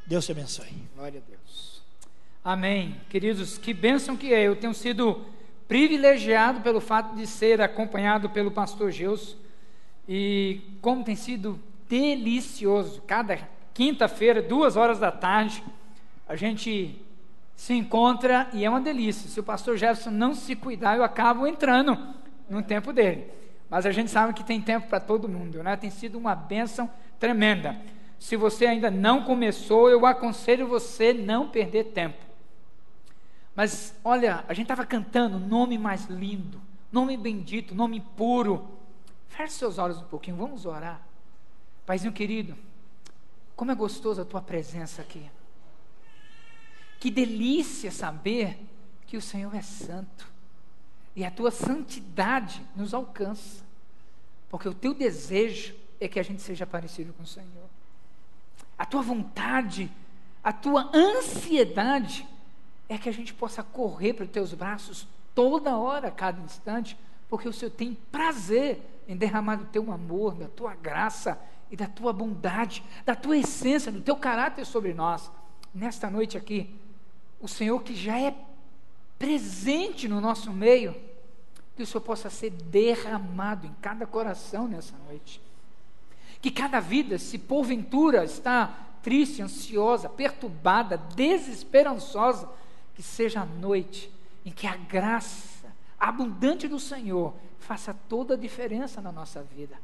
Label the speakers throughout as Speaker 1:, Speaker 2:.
Speaker 1: Deus te abençoe.
Speaker 2: Glória a Deus. Amém. Queridos, que bênção que é. Eu tenho sido privilegiado pelo fato de ser acompanhado pelo pastor Gilson, e como tem sido delicioso. Cada quinta-feira, 2 horas da tarde, a gente se encontra e é uma delícia. Se o pastor Jefferson não se cuidar, eu acabo entrando no tempo dele. Mas a gente sabe que tem tempo para todo mundo, né? Tem sido uma bênção tremenda. Se você ainda não começou, eu aconselho você não perder tempo. Mas olha, a gente estava cantando nome mais lindo, nome bendito, nome puro. Feche seus olhos um pouquinho, vamos orar. Paizinho querido, como é gostoso a tua presença aqui. Que delícia saber que o Senhor é santo, e a tua santidade nos alcança, porque o teu desejo é que a gente seja parecido com o Senhor. A tua vontade, a tua ansiedade é que a gente possa correr para os teus braços toda hora, cada instante, porque o Senhor tem prazer em derramar do teu amor, da tua graça e da tua bondade, da tua essência, do teu caráter sobre nós. Nesta noite aqui, o Senhor que já é presente no nosso meio, que o Senhor possa ser derramado em cada coração nessa noite. Que cada vida, se porventura está triste, ansiosa, perturbada, desesperançosa, que seja a noite em que a graça abundante do Senhor faça toda a diferença na nossa vida.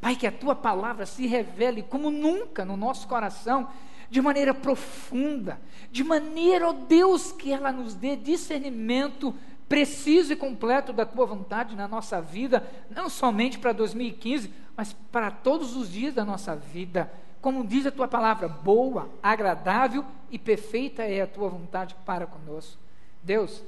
Speaker 2: Pai, que a tua palavra se revele como nunca no nosso coração, de maneira profunda, de maneira, ó Deus, que ela nos dê discernimento preciso e completo da tua vontade na nossa vida, não somente para 2015, mas para todos os dias da nossa vida. Como diz a tua palavra, boa, agradável e perfeita é a tua vontade para conosco. Deus,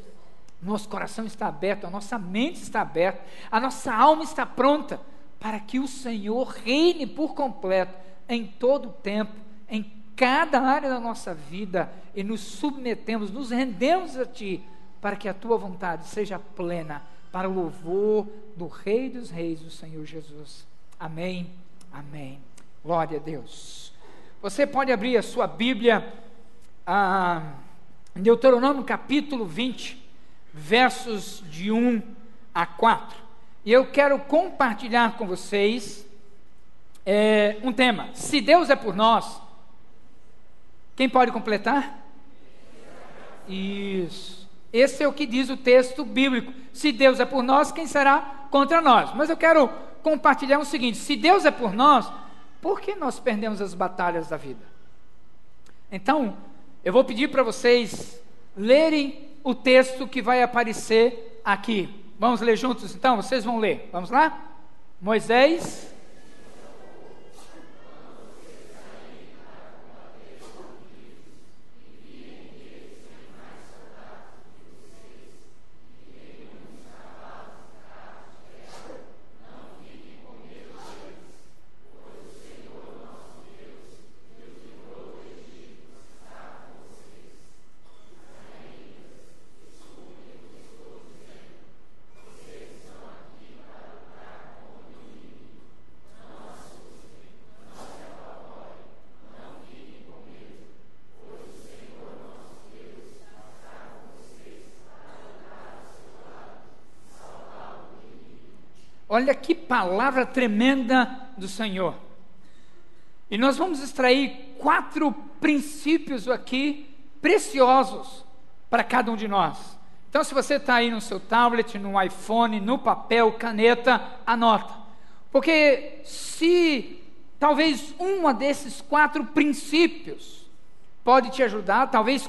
Speaker 2: nosso coração está aberto, a nossa mente está aberta, a nossa alma está pronta para que o Senhor reine por completo em todo o tempo, em cada área da nossa vida, e nos submetemos, nos rendemos a Ti, para que a Tua vontade seja plena, para o louvor do Rei dos Reis, o Senhor Jesus. Amém, amém. Glória a Deus. Você pode abrir a sua Bíblia em Deuteronômio capítulo 20, versos de 1 a 4. E eu quero compartilhar com vocês um tema. Se Deus é por nós, quem pode completar? Isso. Esse é o que diz o texto bíblico. Se Deus é por nós, quem será contra nós? Mas eu quero compartilhar o seguinte: se Deus é por nós, por que nós perdemos as batalhas da vida? Então, eu vou pedir para vocês lerem o texto que vai aparecer aqui. Vamos ler juntos então? Vocês vão ler. Vamos lá? Moisés. Olha que palavra tremenda do Senhor. E nós vamos extrair 4 princípios aqui, preciosos, para cada um de nós. Então, se você está aí no seu tablet, no iPhone, no papel, caneta, anota. Porque se talvez um desses 4 princípios pode te ajudar, talvez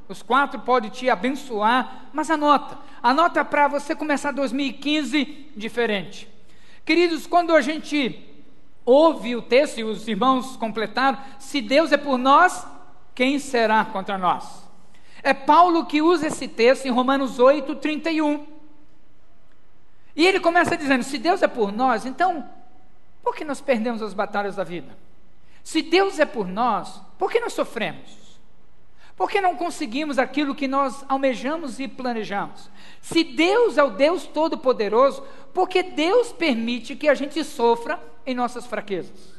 Speaker 2: os 4 podem te abençoar, mas anota para você começar 2015 diferente. Queridos, quando a gente ouve o texto, e os irmãos completaram, se Deus é por nós, quem será contra nós? É Paulo que usa esse texto em Romanos 8, 31. E ele começa dizendo: se Deus é por nós, então, por que nós perdemos as batalhas da vida? Se Deus é por nós, por que nós sofremos? Por que não conseguimos aquilo que nós almejamos e planejamos? Se Deus é o Deus Todo-Poderoso, por que Deus permite que a gente sofra em nossas fraquezas?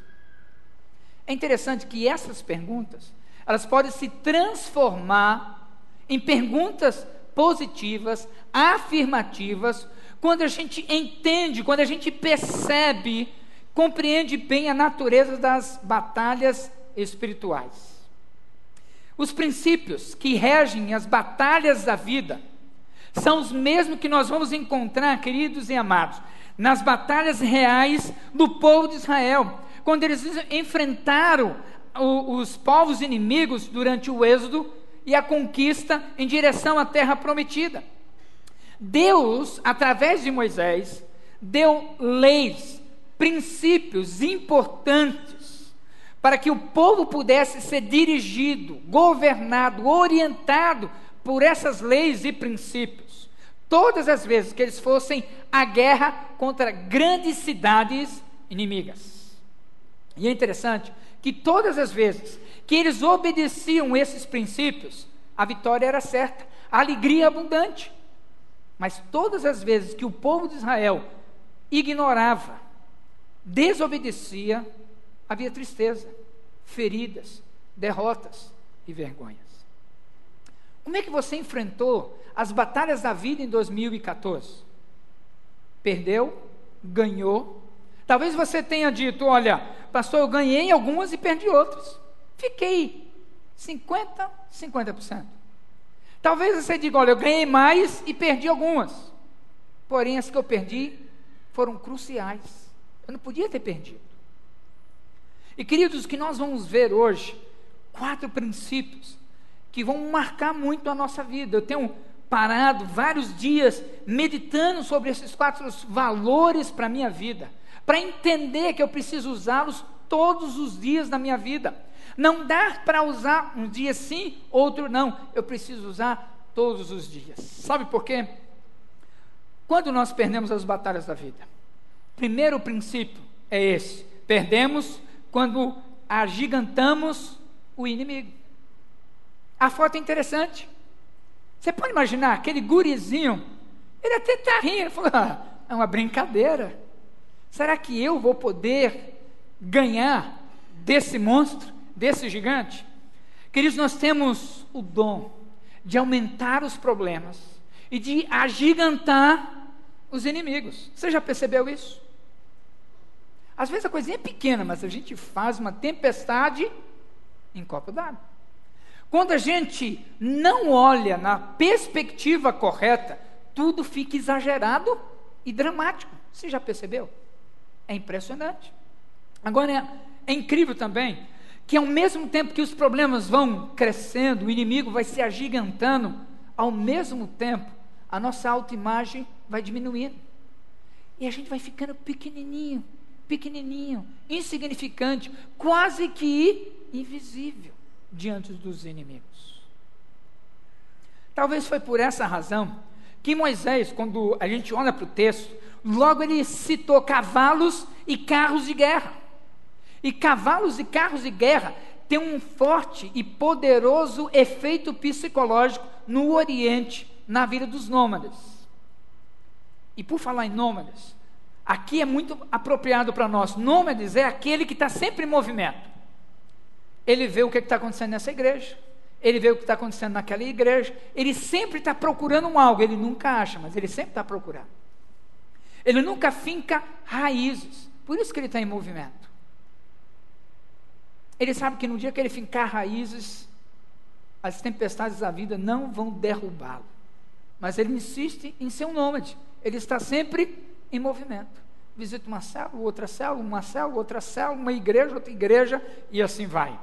Speaker 2: É interessante que essas perguntas elas podem se transformar em perguntas positivas, afirmativas, quando a gente entende, quando a gente percebe, compreende bem a natureza das batalhas espirituais. Os princípios que regem as batalhas da vida são os mesmos que nós vamos encontrar, queridos e amados, nas batalhas reais do povo de Israel, quando eles enfrentaram os povos inimigos durante o êxodo e a conquista em direção à terra prometida. Deus, através de Moisés, deu leis, princípios importantes para que o povo pudesse ser dirigido, governado, orientado por essas leis e princípios, todas as vezes que eles fossem à guerra contra grandes cidades inimigas. E é interessante que todas as vezes que eles obedeciam esses princípios, a vitória era certa, a alegria abundante. Mas todas as vezes que o povo de Israel ignorava, desobedecia, havia tristeza, feridas, derrotas e vergonhas. Como é que você enfrentou as batalhas da vida em 2014? Perdeu? Ganhou? Talvez você tenha dito, olha, pastor, eu ganhei algumas e perdi outras. Fiquei 50%. Talvez você diga, olha, eu ganhei mais e perdi algumas. Porém, as que eu perdi foram cruciais. Eu não podia ter perdido. E queridos, o que nós vamos ver hoje, 4 princípios que vão marcar muito a nossa vida. Eu tenho parado vários dias meditando sobre esses 4 valores para a minha vida, para entender que eu preciso usá-los todos os dias da minha vida. Não dá para usar um dia sim, outro não. Eu preciso usar todos os dias. Sabe por quê? Quando nós perdemos as batalhas da vida, primeiro princípio é esse: perdemos quando agigantamos o inimigo. A foto é interessante. Você pode imaginar aquele gurizinho, ele até está rindo, falou, é uma brincadeira. Será que eu vou poder ganhar desse monstro, desse gigante? Queridos, nós temos o dom de aumentar os problemas e de agigantar os inimigos. Você já percebeu isso? Às vezes a coisinha é pequena, mas a gente faz uma tempestade em copo d'água. Quando a gente não olha na perspectiva correta, tudo fica exagerado e dramático. Você já percebeu? É impressionante. Agora, é incrível também que ao mesmo tempo que os problemas vão crescendo, o inimigo vai se agigantando, ao mesmo tempo, a nossa autoimagem vai diminuindo. E a gente vai ficando pequenininho, insignificante, quase que invisível diante dos inimigos. Talvez foi por essa razão que Moisés, quando a gente olha para o texto, logo ele citou cavalos e carros de guerra. E cavalos e carros de guerra têm um forte e poderoso efeito psicológico no Oriente, na vida dos nômades. E por falar em nômades, aqui é muito apropriado para nós. Nômades é aquele que está sempre em movimento. Ele vê o que está acontecendo nessa igreja, ele vê o que está acontecendo naquela igreja, ele sempre está procurando algo, ele nunca acha, mas ele sempre está procurando. Ele nunca finca raízes, por isso que ele está em movimento. Ele sabe que no dia que ele fincar raízes, as tempestades da vida não vão derrubá-lo, mas ele insiste em ser um nômade, ele está sempre em movimento. Visita uma célula, outra célula, uma célula, outra célula, uma igreja, outra igreja, e assim vai.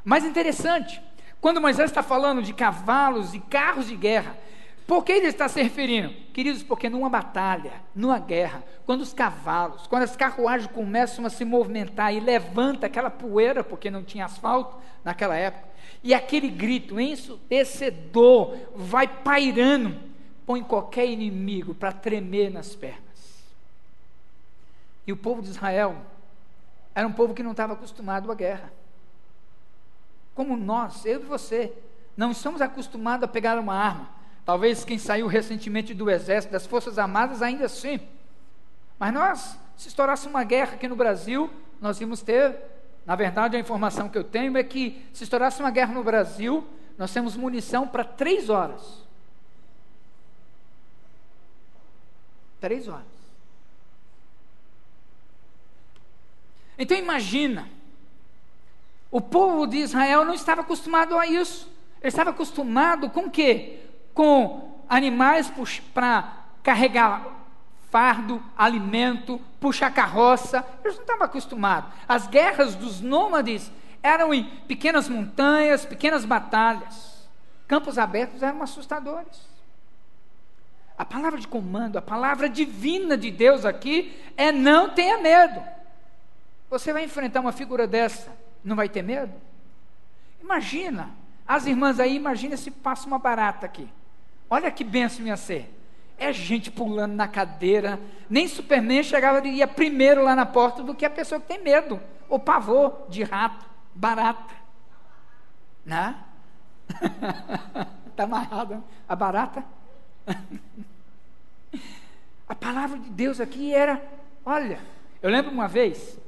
Speaker 2: Mas interessante, quando Moisés está falando de cavalos e carros de guerra, por que ele está se referindo? Queridos, porque numa batalha, numa guerra, quando os cavalos, quando as carruagens começam a se movimentar e levanta aquela poeira, porque não tinha asfalto naquela época, e aquele grito ensurdecedor vai pairando, põe qualquer inimigo para tremer nas pernas. E o povo de Israel era um povo que não estava acostumado à guerra. Como nós, eu e você, não estamos acostumados a pegar uma arma. Talvez quem saiu recentemente do exército, das forças armadas, ainda assim. Mas nós, se estourasse uma guerra aqui no Brasil, nós íamos ter Na verdade, a informação que eu tenho é que se estourasse uma guerra no Brasil, nós temos munição para 3 horas. 3 horas. Então imagina, o povo de Israel não estava acostumado a isso. Ele estava acostumado com o quê? Com animais para carregar fardo, alimento, puxar carroça. Eles não estavam acostumados. As guerras dos nômades eram em pequenas montanhas, pequenas batalhas. Campos abertos eram assustadores. A palavra de comando, a palavra divina de Deus aqui é: não tenha medo. Você vai enfrentar uma figura dessa, não vai ter medo? Imagina, as irmãs aí, imagina se passa uma barata aqui. Olha que bênção ia ser. É gente pulando na cadeira. Nem Superman chegava e ia primeiro lá na porta do que a pessoa que tem medo, ou pavor de rato, barata. Né? Está amarrada a barata. A palavra de Deus aqui era, olha, eu lembro uma vez,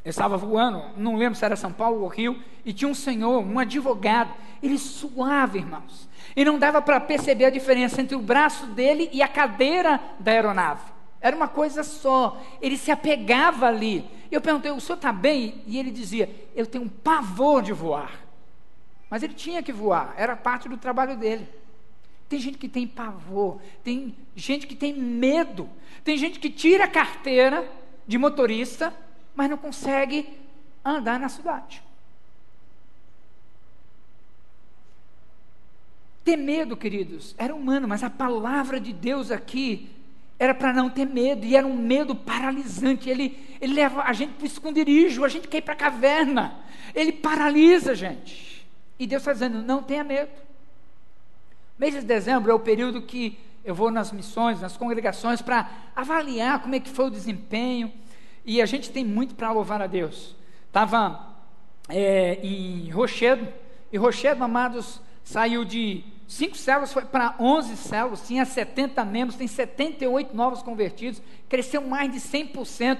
Speaker 2: eu estava voando, não lembro se era São Paulo ou Rio, e tinha um senhor, um advogado, ele suava, irmãos, e não dava para perceber a diferença entre o braço dele e a cadeira da aeronave, era uma coisa só, ele se apegava ali. Eu perguntei: o senhor está bem? E ele dizia: eu tenho um pavor de voar. Mas ele tinha que voar, era parte do trabalho dele. Tem gente que tem pavor, tem gente que tem medo, tem gente que tira a carteira de motorista, mas não consegue andar na cidade. Ter medo, queridos, era humano, mas a palavra de Deus aqui era para não ter medo, e era um medo paralisante. Ele leva a gente para o esconderijo, a gente quer ir para a caverna, ele paralisa a gente. E Deus está dizendo: não tenha medo. Mês de dezembro é o período que eu vou nas missões, nas congregações, para avaliar como é que foi o desempenho, e a gente tem muito para louvar a Deus. Estava em Rochedo, e Rochedo, amados, saiu de 5 células, foi para 11 células, tinha 70 membros, tem 78 novos convertidos, cresceu mais de 100%,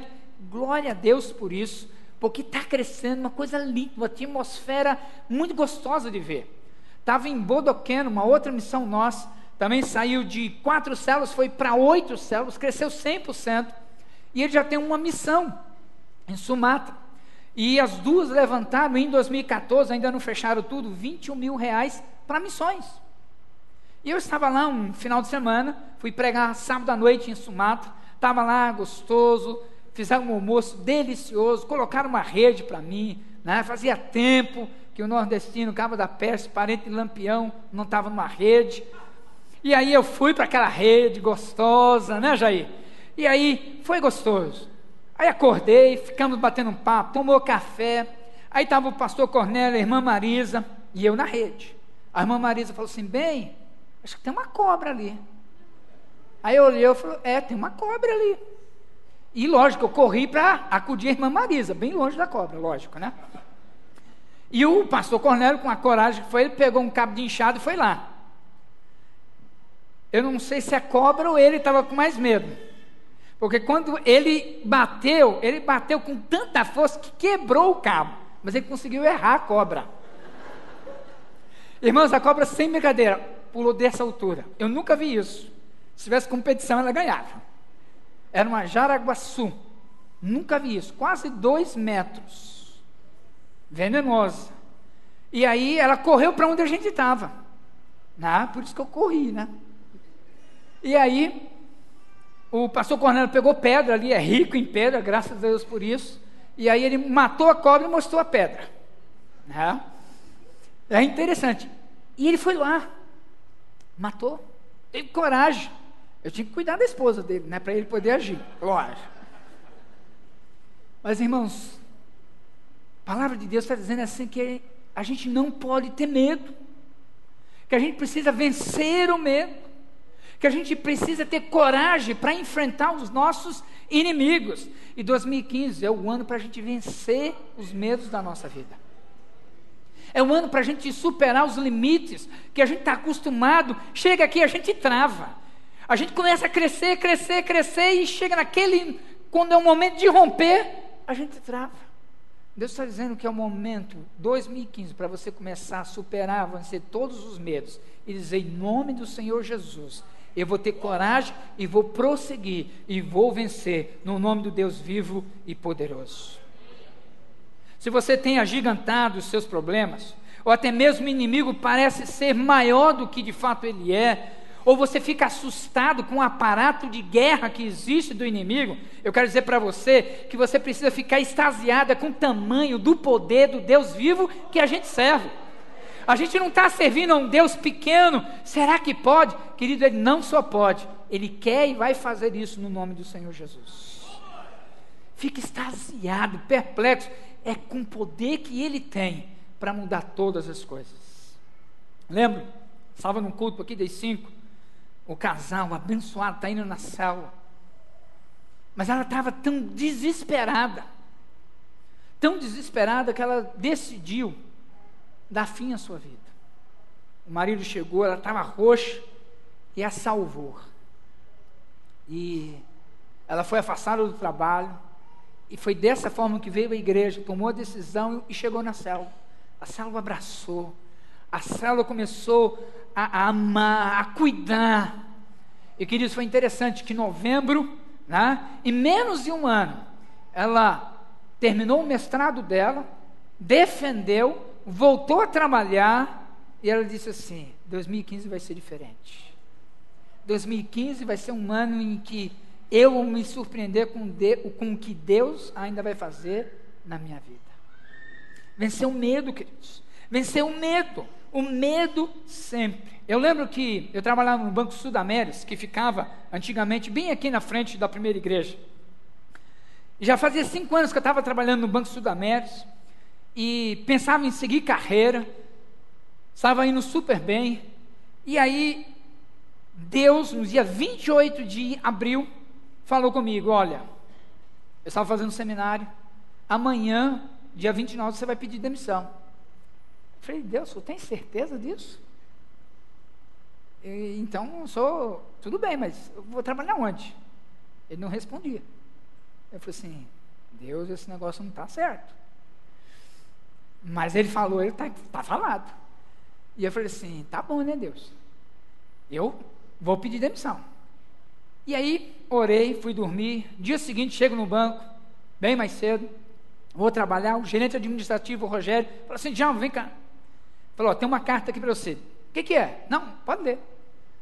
Speaker 2: glória a Deus por isso, porque está crescendo, uma coisa linda, uma atmosfera muito gostosa de ver. Estava em Bodoqueno, uma outra missão nossa, também saiu de 4 células, foi para 8 células, cresceu 100%, e ele já tem uma missão em Sumatra, e as duas levantaram em 2014, ainda não fecharam tudo, R$21 mil para missões. E eu estava lá um final de semana, fui pregar sábado à noite em Sumatra, estava lá gostoso, fizeram um almoço delicioso, colocaram uma rede para mim, né? Fazia tempo que o nordestino, Cabo da Peste, parente de Lampião, não estava numa rede. E aí eu fui para aquela rede gostosa, né, Jair? E aí foi gostoso. Aí acordei, ficamos batendo um papo, tomou café. Aí estava o pastor Cornélio, a irmã Marisa e eu na rede. A irmã Marisa falou assim: bem, acho que tem uma cobra ali. Aí eu olhei e falei: tem uma cobra ali. E lógico, eu corri para acudir a irmã Marisa, bem longe da cobra, lógico, né? E o pastor Cornélio, com a coragem que foi, ele pegou um cabo de enxada e foi lá. Eu não sei se a cobra ou ele estava com mais medo, porque quando ele bateu com tanta força que quebrou o cabo, mas ele conseguiu errar a cobra. Irmãos, a cobra, sem brincadeira, pulou dessa altura. Eu nunca vi isso. Se tivesse competição, ela ganhava. Era uma jaraguaçu, nunca vi isso, quase 2 metros, venenosa. E aí ela correu para onde a gente estava, né? Por isso que eu corri, né? E aí o pastor Cornélio pegou pedra ali, é rico em pedra, graças a Deus por isso. E aí ele matou a cobra e mostrou a pedra, né? É interessante. E ele foi lá, matou, teve coragem. Eu tinha que cuidar da esposa dele, né, para ele poder agir, lógico. Mas, irmãos, a palavra de Deus está dizendo assim que a gente não pode ter medo, que a gente precisa vencer o medo, que a gente precisa ter coragem para enfrentar os nossos inimigos. E 2015 é o ano para a gente vencer os medos da nossa vida. É um ano para a gente superar os limites que a gente está acostumado. Chega aqui, a gente trava. A gente começa a crescer, e chega naquele, quando é o momento de romper, a gente trava. Deus está dizendo que é o momento, 2015, para você começar a superar, vencer todos os medos, e dizer, em nome do Senhor Jesus, eu vou ter coragem e vou prosseguir, e vou vencer, no nome do Deus vivo e poderoso. Se você tem agigantado os seus problemas, ou até mesmo o inimigo parece ser maior do que de fato ele é, ou você fica assustado com o aparato de guerra que existe do inimigo, eu quero dizer para você que você precisa ficar extasiada com o tamanho do poder do Deus vivo que a gente serve. A gente não está servindo a um Deus pequeno, será que pode? Querido, Ele não só pode, Ele quer e vai fazer isso no nome do Senhor Jesus. Fique extasiado, perplexo, é com o poder que Ele tem para mudar todas as coisas. Lembro, estava num culto aqui das 5, o casal abençoado está indo na célula, mas ela estava tão desesperada que ela decidiu dar fim à sua vida. O marido chegou, ela estava roxa e a salvou, e ela foi afastada do trabalho, e foi dessa forma que veio à igreja, tomou a decisão e chegou na célula. A célula abraçou, a célula começou a amar, a cuidar. E queridos, foi interessante que em novembro, em menos de um ano, ela terminou o mestrado dela, defendeu, voltou a trabalhar, e ela disse assim, 2015 vai ser diferente. 2015 vai ser um ano em que eu vou me surpreender com o que Deus ainda vai fazer na minha vida. Vencer o medo, queridos. Vencer o medo sempre. Eu lembro que eu trabalhava no Banco Sudamérica, que ficava antigamente bem aqui na frente da primeira igreja. E já fazia 5 anos que eu estava trabalhando no Banco Sudamérica, e pensava em seguir carreira, estava indo super bem, e aí Deus, no dia 28 de abril, falou comigo, olha, eu estava fazendo um seminário, amanhã, dia 29, você vai pedir demissão. Eu falei, Deus, você tem certeza disso? Então, tudo bem, mas eu vou trabalhar onde? Ele não respondia. Eu falei assim, Deus, esse negócio não está certo. Mas ele falou, ele está falado. E eu falei assim, tá bom, né, Deus? Eu vou pedir demissão. E aí, orei, fui dormir. Dia seguinte, chego no banco, bem mais cedo, vou trabalhar. O gerente administrativo, o Rogério, falou assim, Djalma, vem cá. Falou, tem uma carta aqui para você. O que é? Não, pode ler.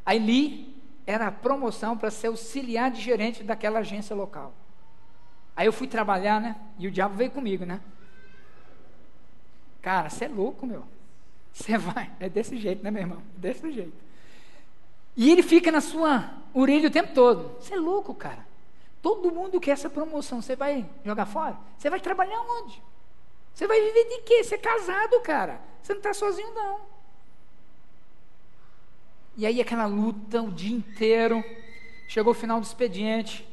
Speaker 2: Aí li, era a promoção para ser auxiliar de gerente daquela agência local. Aí eu fui trabalhar, né? E o diabo veio comigo, né? Cara, você é louco, meu. Você vai, é desse jeito, né, meu irmão? Desse jeito. E ele fica na sua orelha o tempo todo. Você é louco, cara. Todo mundo quer essa promoção. Você vai jogar fora? Você vai trabalhar onde? Você vai viver de quê? Você é casado, cara. Você não está sozinho, não. E aí aquela luta o dia inteiro. Chegou o final do expediente.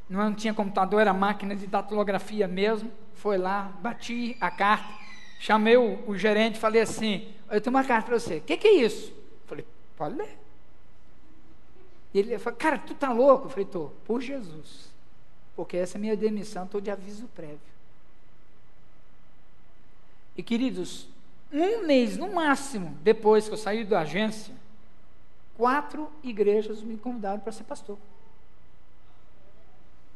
Speaker 2: Não tinha computador, era máquina de datilografia mesmo. Foi lá, bati a carta. Chamei o gerente e falei assim, eu tenho uma carta para você. O que é isso? Falei, pode ler. E ele falou, cara, tu tá louco? Eu falei, tô, por Jesus. Porque essa é a minha demissão, estou de aviso prévio. E queridos, 1 mês no máximo, depois que eu saí da agência, 4 igrejas me convidaram para ser pastor.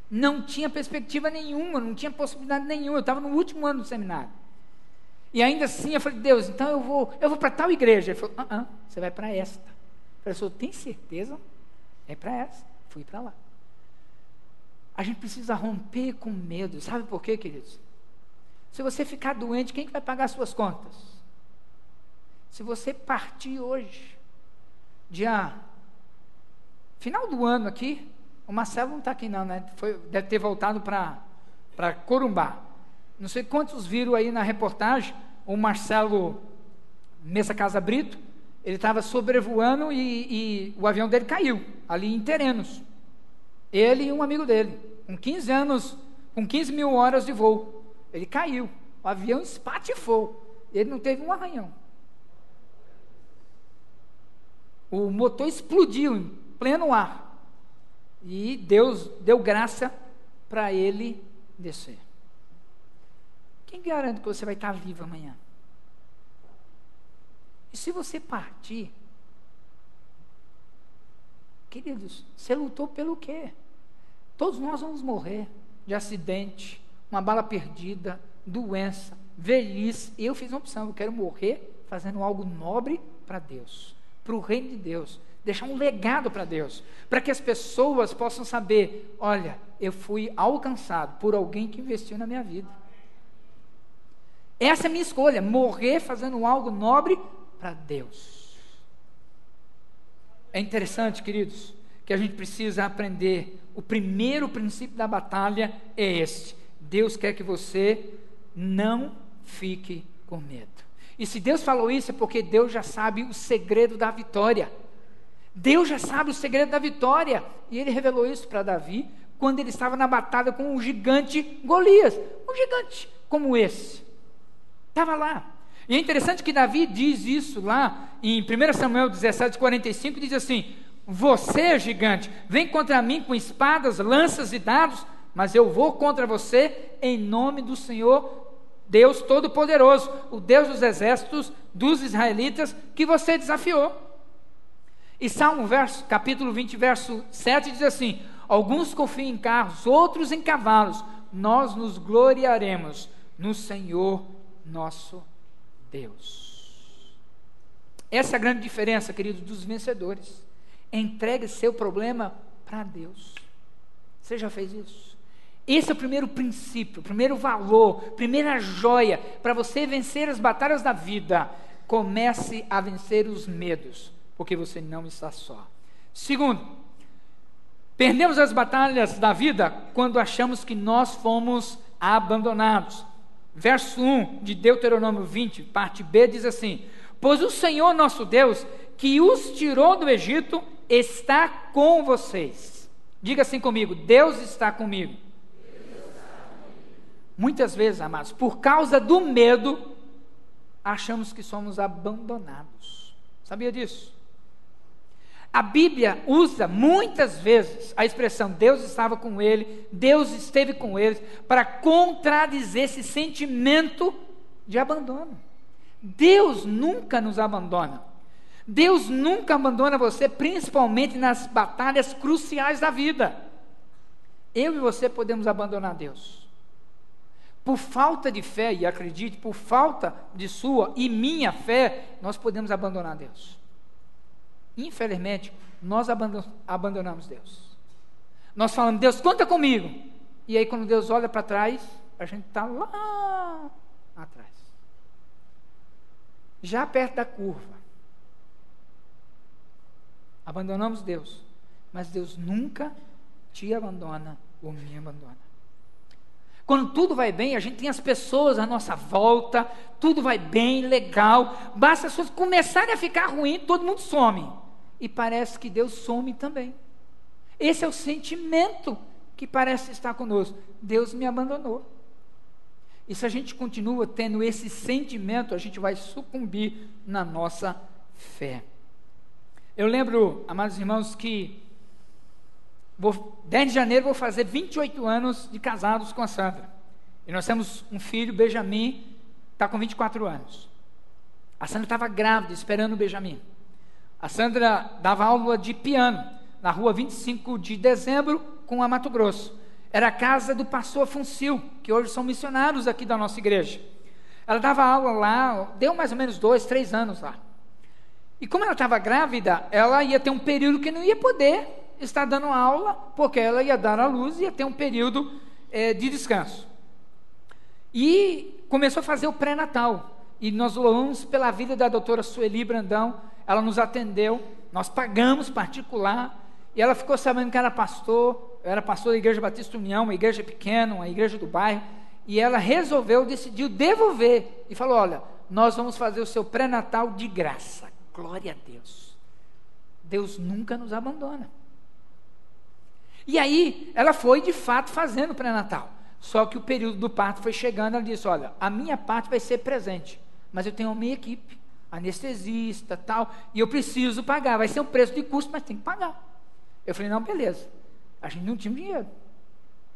Speaker 2: Não tinha perspectiva nenhuma, não tinha possibilidade nenhuma, eu estava no último ano do seminário. E ainda assim eu falei, Deus, então eu vou para tal igreja. Ele falou, você vai para esta. Eu falei, tem certeza? É para essa. Fui para lá. A gente precisa romper com medo. Sabe por quê, queridos? Se você ficar doente, quem que vai pagar as suas contas? Se você partir hoje, final do ano aqui, o Marcelo não está aqui não, né? Deve ter voltado para Corumbá. Não sei quantos viram aí na reportagem, o Marcelo Messa Casa Brito, ele estava sobrevoando e o avião dele caiu, ali em Terenos. Ele e um amigo dele, com 15 anos, com 15 mil horas de voo. Ele caiu, o avião espatifou, ele não teve um arranhão. O motor explodiu em pleno ar. E Deus deu graça para ele descer. Quem garante que você vai estar vivo amanhã? E se você partir, queridos, você lutou pelo quê? Todos nós vamos morrer de acidente, uma bala perdida, doença, velhice. Eu fiz uma opção, eu quero morrer fazendo algo nobre para Deus, para o reino de Deus, deixar um legado para Deus, para que as pessoas possam saber, olha, eu fui alcançado por alguém que investiu na minha vida. Essa é a minha escolha, morrer fazendo algo nobre para Deus. É interessante, queridos, que a gente precisa aprender. O primeiro princípio da batalha é este: Deus quer que você não fique com medo. E se Deus falou isso, é porque Deus já sabe o segredo da vitória. Deus já sabe o segredo da vitória. E Ele revelou isso para Davi, quando ele estava na batalha com o gigante Golias. Um gigante como esse estava lá. E é interessante que Davi diz isso lá em 1 Samuel 17:45, diz assim: você, gigante, vem contra mim com espadas, lanças e dardos, mas eu vou contra você em nome do Senhor Deus Todo-Poderoso, o Deus dos exércitos dos israelitas, que você desafiou. E Salmo capítulo 20, verso 7 diz assim: alguns confiam em carros, outros em cavalos, nós nos gloriaremos no Senhor nosso Deus. Essa é a grande diferença, queridos, dos vencedores. Entregue seu problema para Deus. Você já fez isso? Esse é o primeiro princípio, o primeiro valor, primeira joia para você vencer as batalhas da vida. Comece a vencer os medos, porque você não está só. Segundo, perdemos as batalhas da vida quando achamos que nós fomos abandonados. Verso 1 de Deuteronômio 20, parte B, diz assim: pois o Senhor nosso Deus, que os tirou do Egito, está com vocês. Diga assim comigo: Deus está comigo. Muitas vezes, amados, por causa do medo, achamos que somos abandonados. Sabia disso? A Bíblia usa muitas vezes a expressão Deus estava com ele, Deus esteve com eles, para contradizer esse sentimento de abandono. Deus nunca nos abandona. Deus nunca abandona você, principalmente nas batalhas cruciais da vida. Eu e você podemos abandonar Deus. Por falta de fé, e acredite, por falta de sua e minha fé, nós podemos abandonar Deus. Infelizmente, nós abandonamos Deus. Nós falamos: Deus, conta comigo. E aí, quando Deus olha para trás, a gente está lá atrás, já perto da curva. Abandonamos Deus, mas Deus nunca te abandona ou me abandona. Quando tudo vai bem, a gente tem as pessoas à nossa volta, tudo vai bem, legal, basta as coisas começarem a ficar ruim, todo mundo some. E parece que Deus some também. Esse é o sentimento que parece estar conosco. Deus me abandonou. E se a gente continua tendo esse sentimento, a gente vai sucumbir na nossa fé. Eu lembro, amados irmãos, que 10 de janeiro vou fazer 28 anos de casados com a Sandra. E nós temos um filho, Benjamin, está com 24 anos. A Sandra estava grávida, esperando o Benjamin. A Sandra dava aula de piano na rua 25 de dezembro, com a Mato Grosso. Era a casa do pastor Afonsil, que hoje são missionários aqui da nossa igreja. Ela dava aula lá, deu mais ou menos 2, 3 anos lá. E como ela estava grávida, ela ia ter um período que não ia poder estar dando aula, porque ela ia dar à luz e ia ter um período de descanso. E começou a fazer o pré-natal. E nós louvamos pela vida da doutora Sueli Brandão. Ela nos atendeu, nós pagamos particular, e ela ficou sabendo que era pastor. Eu era pastor da Igreja Batista União, uma igreja pequena, uma igreja do bairro, e ela decidiu devolver, e falou: olha, nós vamos fazer o seu pré-natal de graça. Glória a Deus. Deus nunca nos abandona. E aí, ela foi de fato fazendo o pré-natal, só que o período do parto foi chegando. Ela disse: olha, a minha parte vai ser presente, mas eu tenho a minha equipe, anestesista, tal, e eu preciso pagar, vai ser um preço de custo, mas tem que pagar. Eu falei: não, beleza. A gente não tinha dinheiro,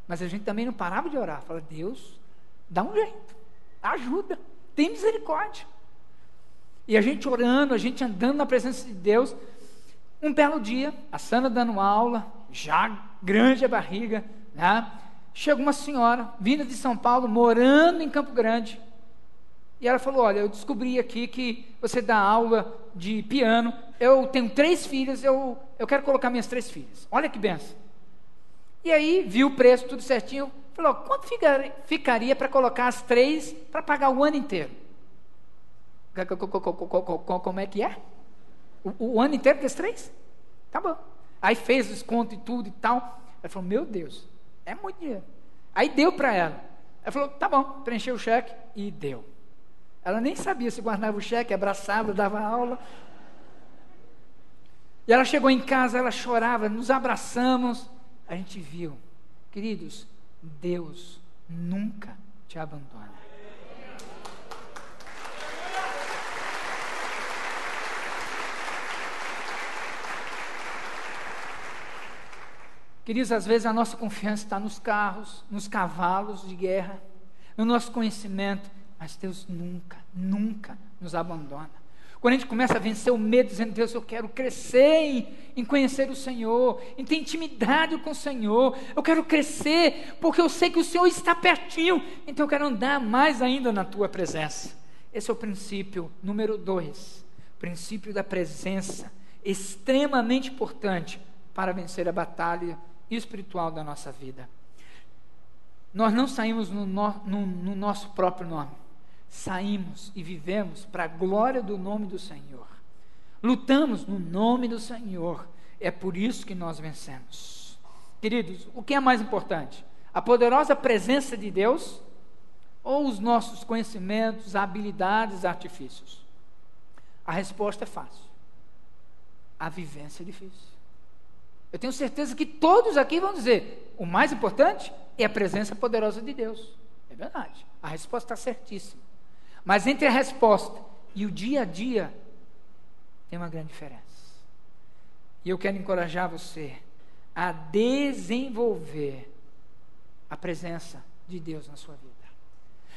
Speaker 2: mas a gente também não parava de orar. Fala: Deus, dá um jeito, ajuda, tem misericórdia. E a gente orando, a gente andando na presença de Deus. Um belo dia, a Sandra dando aula, já grande a barriga, né? Chega uma senhora, vinda de São Paulo, morando em Campo Grande, e ela falou: olha, eu descobri aqui que você dá aula de piano, eu tenho 3 filhas, eu quero colocar minhas 3 filhas, olha que benção. E aí, viu o preço, tudo certinho, falou: quanto ficaria para colocar as 3 para pagar o ano inteiro? Como é que é? O ano inteiro das 3? Tá bom. Aí fez o desconto e tudo e tal. Ela falou: meu Deus, é muito dinheiro. Aí deu para ela. Ela falou: tá bom, preencheu o cheque e deu. Ela nem sabia se guardava o cheque, abraçava, dava aula. E ela chegou em casa, ela chorava, nos abraçamos. A gente viu, queridos, Deus nunca te abandona. Queridos, às vezes a nossa confiança está nos carros, nos cavalos de guerra, no nosso conhecimento, mas Deus nunca, nunca nos abandona. Quando a gente começa a vencer o medo, dizendo: Deus, eu quero crescer em conhecer o Senhor, em ter intimidade com o Senhor, eu quero crescer, porque eu sei que o Senhor está pertinho, então eu quero andar mais ainda na Tua presença. Esse é o princípio número 2, princípio da presença, extremamente importante para vencer a batalha espiritual da nossa vida. Nós não saímos no nosso próprio nome, saímos e vivemos para a glória do nome do Senhor, lutamos no nome do Senhor, é por isso que nós vencemos. Queridos, o que é mais importante? A poderosa presença de Deus ou os nossos conhecimentos, habilidades, artifícios? A resposta é fácil: a vivência é difícil. Eu tenho certeza que todos aqui vão dizer: o mais importante é a presença poderosa de Deus. É verdade, a resposta está certíssima. Mas entre a resposta e o dia a dia, tem uma grande diferença. E eu quero encorajar você a desenvolver a presença de Deus na sua vida.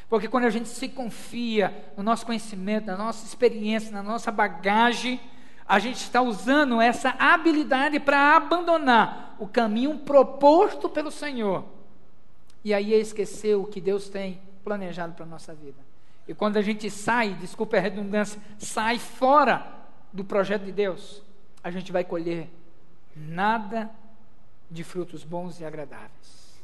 Speaker 2: Porque quando a gente se confia no nosso conhecimento, na nossa experiência, na nossa bagagem, a gente está usando essa habilidade para abandonar o caminho proposto pelo Senhor. E aí é esquecer o que Deus tem planejado para a nossa vida. E quando a gente sai, desculpa a redundância, sai fora do projeto de Deus, a gente vai colher nada de frutos bons e agradáveis.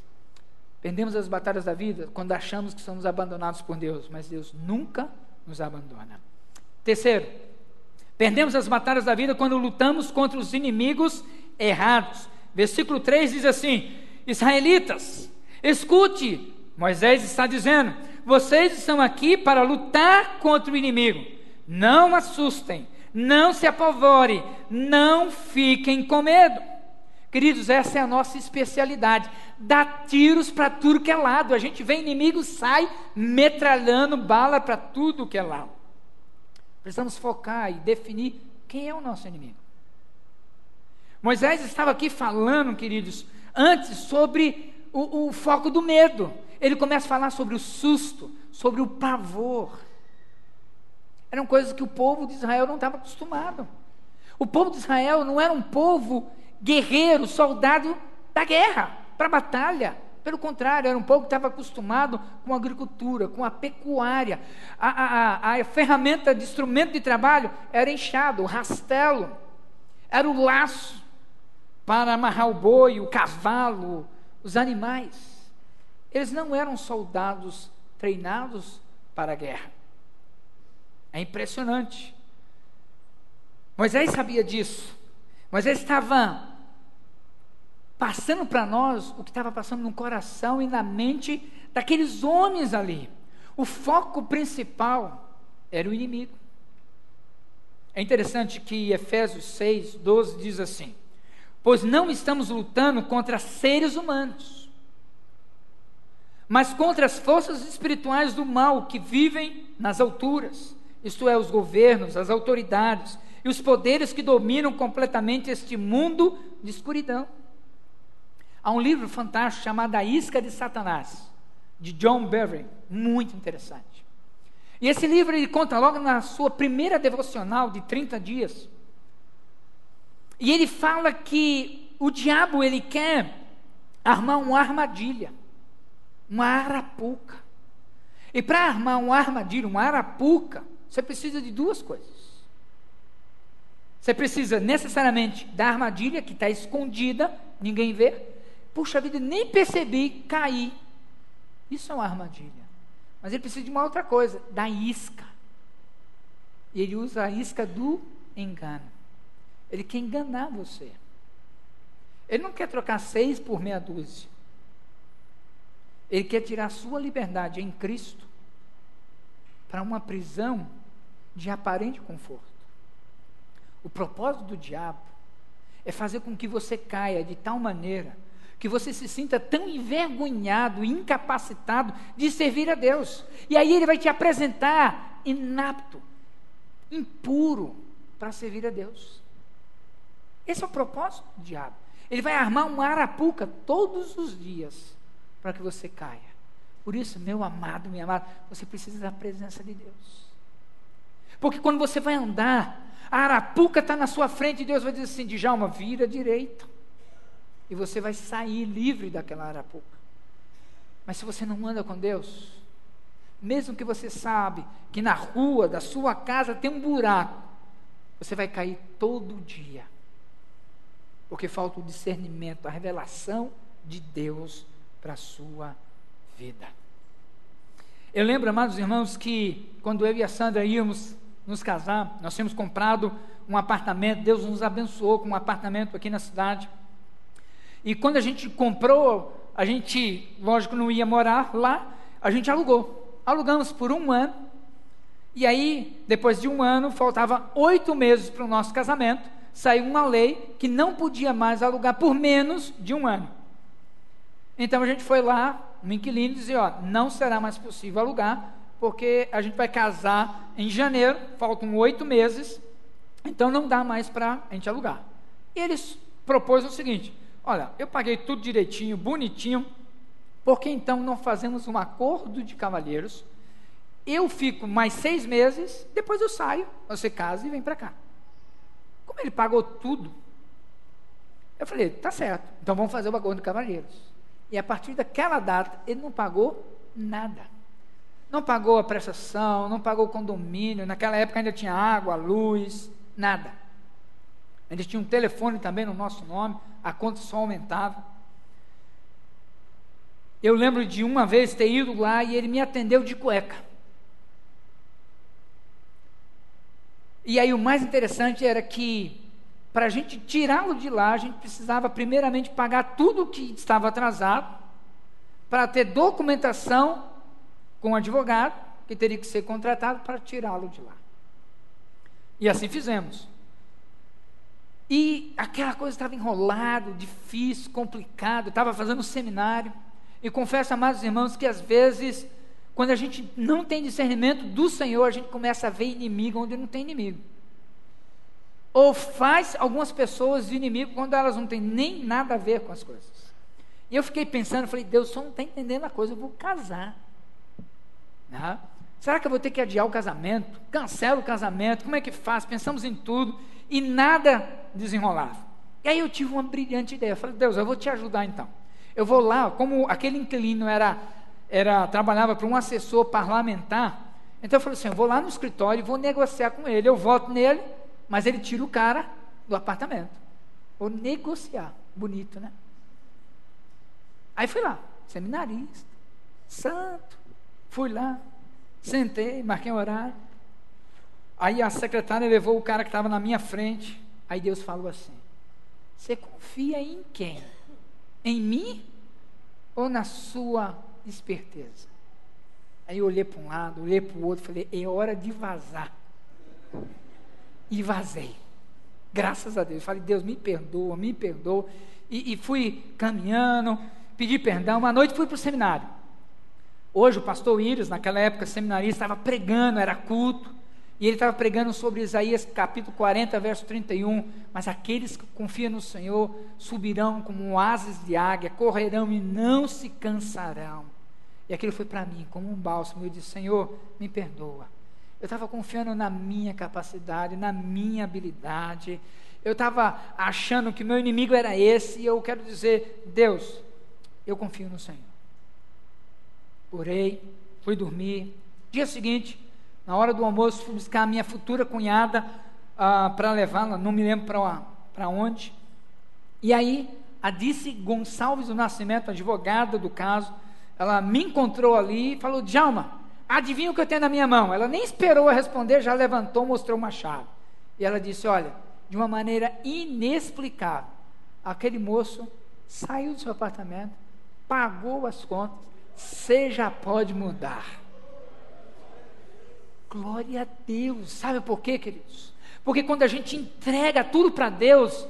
Speaker 2: Perdemos as batalhas da vida quando achamos que somos abandonados por Deus, mas Deus nunca nos abandona. Terceiro, perdemos as batalhas da vida quando lutamos contra os inimigos errados. Versículo 3 diz assim: israelitas, escute, Moisés está dizendo: vocês estão aqui para lutar contra o inimigo. Não assustem, não se apavorem, não fiquem com medo. Queridos, essa é a nossa especialidade: dar tiros para tudo que é lado. A gente vê inimigo, sai metralhando bala para tudo que é lado. Precisamos focar e definir quem é o nosso inimigo. Moisés estava aqui falando, queridos, antes sobre o foco do medo. Ele começa a falar sobre o susto, sobre o pavor. Eram coisas que o povo de Israel não estava acostumado. O povo de Israel não era um povo guerreiro, soldado da guerra, para a batalha. Pelo contrário, era um povo que estava acostumado com a agricultura, com a pecuária. A ferramenta de instrumento de trabalho era enxado, o rastelo, era o laço para amarrar o boi, o cavalo, os animais. Eles não eram soldados treinados para a guerra. É impressionante. Moisés sabia disso. Moisés estava passando para nós o que estava passando no coração e na mente daqueles homens ali. O foco principal era o inimigo. É interessante que Efésios 6:12 diz assim: pois não estamos lutando contra seres humanos, mas contra as forças espirituais do mal que vivem nas alturas, isto é, os governos, as autoridades e os poderes que dominam completamente este mundo de escuridão. Há um livro fantástico chamado A Isca de Satanás, de John Bevere, muito interessante. E esse livro ele conta logo na sua primeira devocional de 30 dias. E ele fala que o diabo ele quer armar uma armadilha, uma arapuca. E para armar uma armadilha, uma arapuca, você precisa de duas coisas. Você precisa necessariamente da armadilha que está escondida, ninguém vê. Puxa vida, nem percebi, caí. Isso é uma armadilha. Mas ele precisa de uma outra coisa, da isca. E ele usa a isca do engano. Ele quer enganar você. Ele não quer trocar 6 por meia dúzia. Ele quer tirar a sua liberdade em Cristo para uma prisão de aparente conforto. O propósito do diabo é fazer com que você caia de tal maneira que você se sinta tão envergonhado, incapacitado de servir a Deus. E aí ele vai te apresentar inapto, impuro para servir a Deus. Esse é o propósito do diabo. Ele vai armar uma arapuca todos os dias para que você caia. Por isso, meu amado, minha amada, você precisa da presença de Deus. Porque quando você vai andar, a arapuca está na sua frente e Deus vai dizer assim: Djalma, vira à direita. E você vai sair livre daquela arapuca. Mas se você não anda com Deus, mesmo que você sabe que na rua da sua casa tem um buraco, você vai cair todo dia. Porque falta o discernimento, a revelação de Deus para a sua vida. Eu lembro, amados irmãos, que quando eu e a Sandra íamos nos casar, nós tínhamos comprado um apartamento, Deus nos abençoou com um apartamento aqui na cidade. E quando a gente comprou, a gente, lógico, não ia morar lá, a gente alugou. Alugamos por 1 ano, e aí, depois de 1 ano, faltava 8 meses para o nosso casamento, saiu uma lei que não podia mais alugar por menos de 1 ano. Então a gente foi lá, um inquilino, e dizia: ó, não será mais possível alugar, porque a gente vai casar em janeiro, faltam 8 meses, então não dá mais para a gente alugar. E eles propôs o seguinte: olha, eu paguei tudo direitinho, bonitinho, porque então não fazemos um acordo de cavalheiros, eu fico mais 6 meses, depois eu saio, você casa e vem para cá. Como ele pagou tudo, eu falei: tá certo, então vamos fazer o acordo de cavalheiros. E a partir daquela data, ele não pagou nada. Não pagou a prestação, não pagou o condomínio, naquela época ainda tinha água, luz, nada. Ainda tinha um telefone também no nosso nome, a conta só aumentava. Eu lembro de uma vez ter ido lá e ele me atendeu de cueca. E aí o mais interessante era que, para a gente tirá-lo de lá, a gente precisava primeiramente pagar tudo o que estava atrasado, para ter documentação com o advogado, que teria que ser contratado para tirá-lo de lá. E assim fizemos. E aquela coisa estava enrolada, difícil, complicado, estava fazendo um seminário, e confesso, amados irmãos, que às vezes, quando a gente não tem discernimento do Senhor, a gente começa a ver inimigo onde não tem inimigo. Ou faz algumas pessoas de inimigo quando elas não têm nem nada a ver com as coisas. E eu fiquei pensando, falei: Deus só não está entendendo a coisa, eu vou casar. Não? Será que eu vou ter que adiar o casamento? Cancelo o casamento, como é que faz? Pensamos em tudo e nada desenrolava. E aí eu tive uma brilhante ideia, falei: Deus, eu vou te ajudar então. Eu vou lá, como aquele inquilino trabalhava para um assessor parlamentar, então eu falei assim: eu vou lá no escritório e vou negociar com ele, eu voto nele, mas ele tira o cara do apartamento. Vou negociar. Bonito, né? Aí fui lá, seminarista, santo, fui lá, sentei, marquei um horário. Aí a secretária levou o cara que estava na minha frente. Aí Deus falou assim: você confia em quem? Em mim ou na sua esperteza? Aí eu olhei para um lado, olhei para o outro, falei: é hora de vazar. E vazei, graças a Deus. Falei: Deus, me perdoa. E fui caminhando, pedi perdão. À noite fui para o seminário. Hoje o pastor Íris, naquela época seminarista, estava pregando, era culto, e ele estava pregando sobre Isaías capítulo 40, verso 31, mas aqueles que confiam no Senhor subirão como asas de águia, correrão e não se cansarão, E aquilo foi para mim como um bálsamo. Eu disse: Senhor, me perdoa. Eu estava confiando na minha capacidade, na minha habilidade. Eu estava achando que meu inimigo era esse. E eu quero dizer: Deus, eu confio no Senhor. Orei, fui dormir. Dia seguinte, na hora do almoço, fui buscar a minha futura cunhada para levá-la, não me lembro para onde. E aí, a Dice Gonçalves do Nascimento, advogada do caso, ela me encontrou ali e falou: Djalma, adivinha o que eu tenho na minha mão? Ela nem esperou eu responder, já levantou, mostrou uma chave. E ela disse: olha, de uma maneira inexplicável, aquele moço saiu do seu apartamento, pagou as contas, você já pode mudar. Glória a Deus. Sabe por quê, queridos? Porque quando a gente entrega tudo para Deus,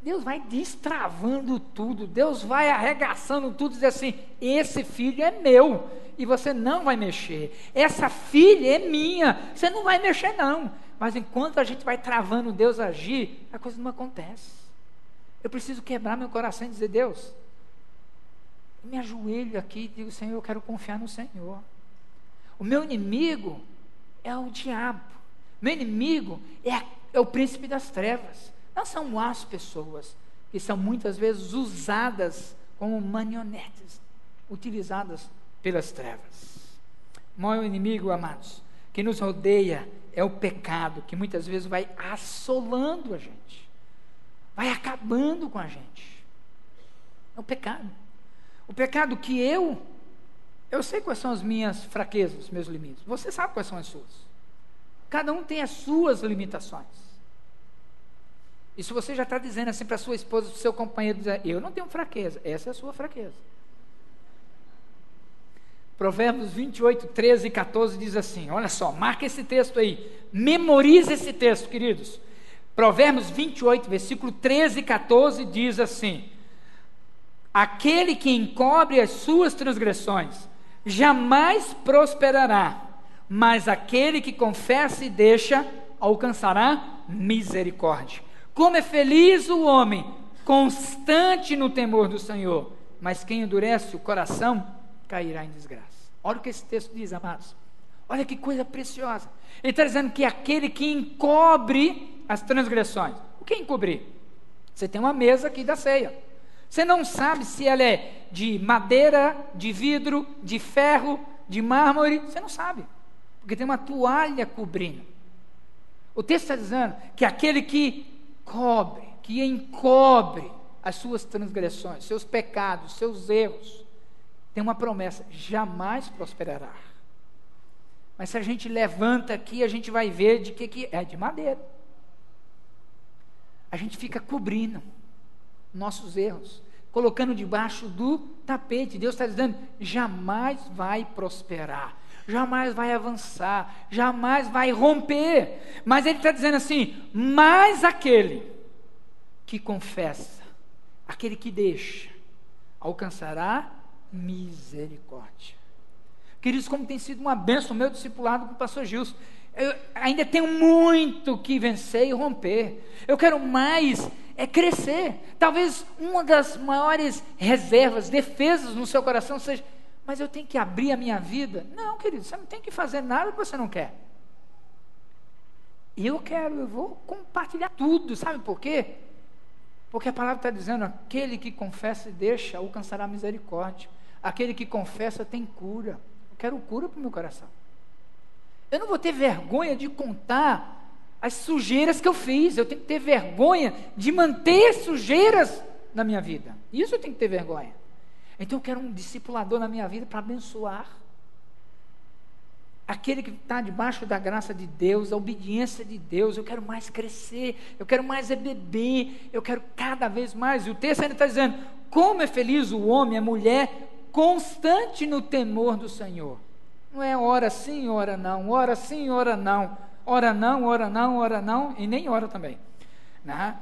Speaker 2: Deus vai destravando tudo, Deus vai arregaçando tudo, diz assim: esse filho é meu, e você não vai mexer. Essa filha é minha, você não vai mexer não. Mas enquanto a gente vai travando Deus agir, a coisa não acontece. Eu preciso quebrar meu coração e dizer: Deus, eu me ajoelho aqui e digo: Senhor, eu quero confiar no Senhor. O meu inimigo é o diabo. Meu inimigo é o príncipe das trevas. Não são as pessoas que são muitas vezes usadas como marionetes, utilizadas pelas trevas. O maior inimigo, amados, que nos rodeia é o pecado, que muitas vezes vai assolando a gente, vai acabando com a gente. É o pecado. O pecado que eu sei quais são as minhas fraquezas, os meus limites. Você sabe quais são as suas. Cada um tem as suas limitações. E se você já está dizendo assim para a sua esposa, para o seu companheiro, dizer: eu não tenho fraqueza, essa é a sua fraqueza. Provérbios 28, 13 e 14 diz assim, olha só, marca esse texto aí, memorize esse texto, queridos. Provérbios 28, versículo 13 e 14 diz assim: aquele que encobre as suas transgressões jamais prosperará, mas aquele que confessa e deixa alcançará misericórdia. Como é feliz o homem constante no temor do Senhor, mas quem endurece o coração cairá em desgraça. Olha o que esse texto diz, amados. Olha que coisa preciosa. Ele está dizendo que aquele que encobre as transgressões. O que é encobrir? Você tem uma mesa aqui da ceia. Você não sabe se ela é de madeira, de vidro, de ferro, de mármore. Você não sabe, porque tem uma toalha cobrindo. O texto está dizendo que aquele que encobre as suas transgressões, seus pecados, seus erros, tem uma promessa: jamais prosperará. Mas se a gente levanta aqui, a gente vai ver de que é de madeira. A gente fica cobrindo nossos erros, colocando debaixo do tapete. Deus está dizendo: jamais vai prosperar, jamais vai avançar, jamais vai romper. Mas Ele está dizendo assim: mas aquele que confessa, aquele que deixa, alcançará misericórdia. Queridos, como tem sido uma bênção o meu discipulado com o pastor Gilson. Eu ainda tenho muito que vencer e romper. Eu quero mais crescer. Talvez uma das maiores reservas, defesas no seu coração seja: mas eu tenho que abrir a minha vida. Não, querido, você não tem que fazer nada que você não quer. Eu vou compartilhar tudo. Sabe por quê? Porque a palavra está dizendo: aquele que confessa e deixa alcançará misericórdia. Aquele que confessa tem cura. Eu quero cura para o meu coração. Eu não vou ter vergonha de contar as sujeiras que eu fiz. Eu tenho que ter vergonha de manter as sujeiras na minha vida. Isso eu tenho que ter vergonha. Então eu quero um discipulador na minha vida para abençoar. Aquele que está debaixo da graça de Deus, a obediência de Deus. Eu quero mais crescer, eu quero mais beber, eu quero cada vez mais. E o texto ainda está dizendo: como é feliz o homem, a mulher, constante no temor do Senhor. Não é ora sim, ora não, ora sim, ora não, ora não, ora não, ora não, e nem ora também. Né?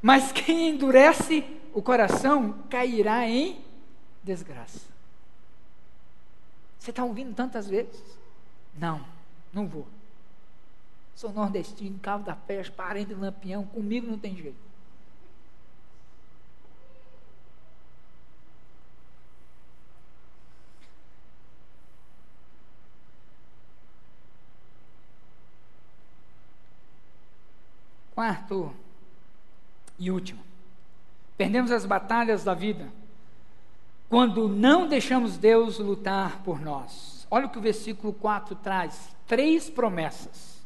Speaker 2: Mas quem endurece o coração cairá em desgraça. Você está ouvindo tantas vezes? Não vou. Sou nordestino, Cabo da Peste, parente de Lampião, comigo não tem jeito. Quarto e último, perdemos as batalhas da vida quando não deixamos Deus lutar por nós. Olha o que o versículo 4 traz, 3 promessas.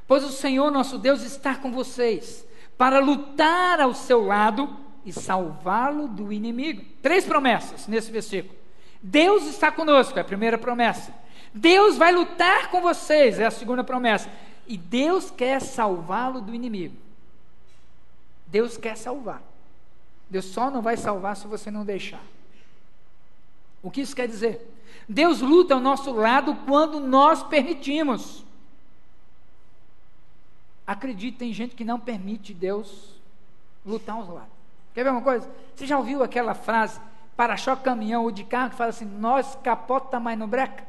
Speaker 2: Pois o Senhor nosso Deus está com vocês, para lutar ao seu lado e salvá-lo do inimigo. 3 promessas nesse versículo. Deus está conosco, é a primeira promessa. Deus vai lutar com vocês, é a segunda promessa. E Deus quer salvá-lo do inimigo. Deus quer salvar. Deus só não vai salvar se você não deixar. O que isso quer dizer? Deus luta ao nosso lado quando nós permitimos. Acredite, tem gente que não permite Deus lutar aos lados. Quer ver uma coisa? Você já ouviu aquela frase, para-choque caminhão ou de carro, que fala assim, nós capota, mas não breca?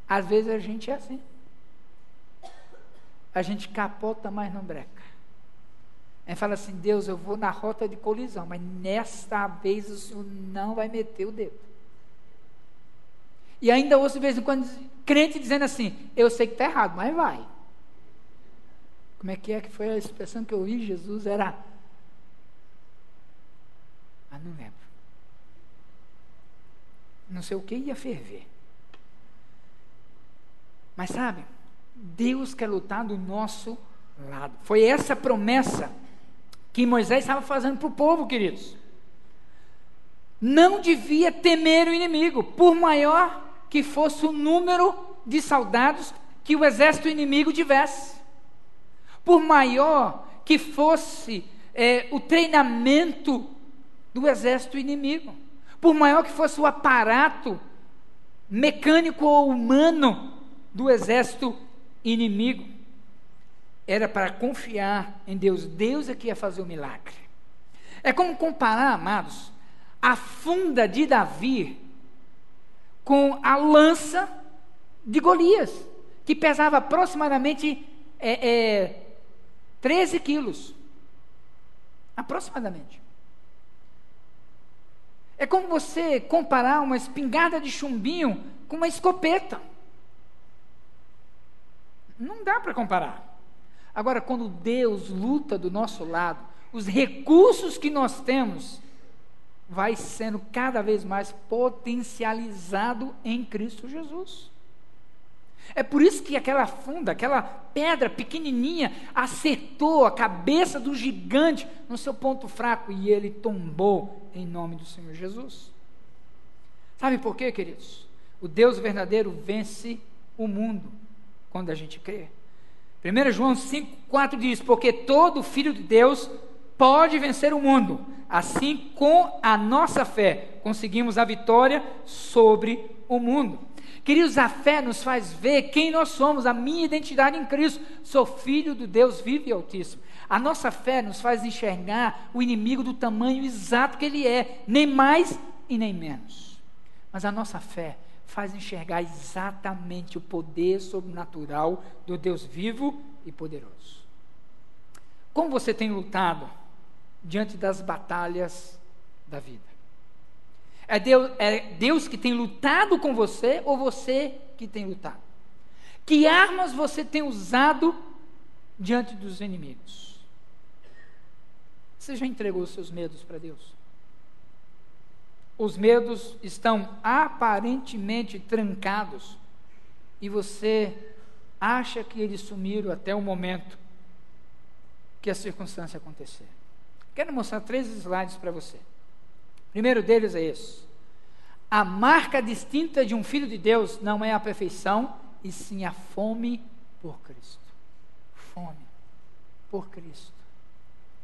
Speaker 2: Às vezes a gente é assim. A gente capota, mas não breca. Aí fala assim, Deus, eu vou na rota de colisão, mas nesta vez o Senhor não vai meter o dedo. E ainda ouço de vez em quando crente dizendo assim, eu sei que está errado, mas vai. Como é que foi a expressão que eu ouvi? Jesus era... não lembro. Não sei o que ia ferver. Mas sabe, Deus quer lutar do nosso lado. Foi essa promessa que Moisés estava fazendo para o povo, queridos. Não devia temer o inimigo, por maior que fosse o número de soldados que o exército inimigo tivesse. Por maior que fosse o treinamento do exército inimigo. Por maior que fosse o aparato mecânico ou humano do exército inimigo, era para confiar em Deus. Deus é que ia fazer o milagre. É como comparar, amados, a funda de Davi com a lança de Golias, que pesava aproximadamente 13 quilos. Aproximadamente. É como você comparar uma espingarda de chumbinho com uma escopeta. Não dá para comparar. Agora, quando Deus luta do nosso lado, os recursos que nós temos vai sendo cada vez mais potencializado em Cristo Jesus. É por isso que aquela funda, aquela pedra pequenininha, acertou a cabeça do gigante no seu ponto fraco e ele tombou em nome do Senhor Jesus. Sabe por quê, queridos? O Deus verdadeiro vence o mundo quando a gente crê. 1 João 5,4 diz, porque todo filho de Deus pode vencer o mundo, assim com a nossa fé conseguimos a vitória sobre o mundo. Queridos, a fé nos faz ver quem nós somos, a minha identidade em Cristo, sou filho do Deus vivo e altíssimo. A nossa fé nos faz enxergar o inimigo do tamanho exato que ele é, nem mais e nem menos. Mas a nossa fé faz enxergar exatamente o poder sobrenatural do Deus vivo e poderoso. Como você tem lutado diante das batalhas da vida? É Deus que tem lutado com você ou você que tem lutado? Que armas você tem usado diante dos inimigos? Você já entregou os seus medos para Deus? Os medos estão aparentemente trancados e você acha que eles sumiram até o momento que a circunstância acontecer. Quero mostrar 3 slides para você. O primeiro deles é esse. A marca distinta de um filho de Deus não é a perfeição, e sim a fome por Cristo. Fome por Cristo.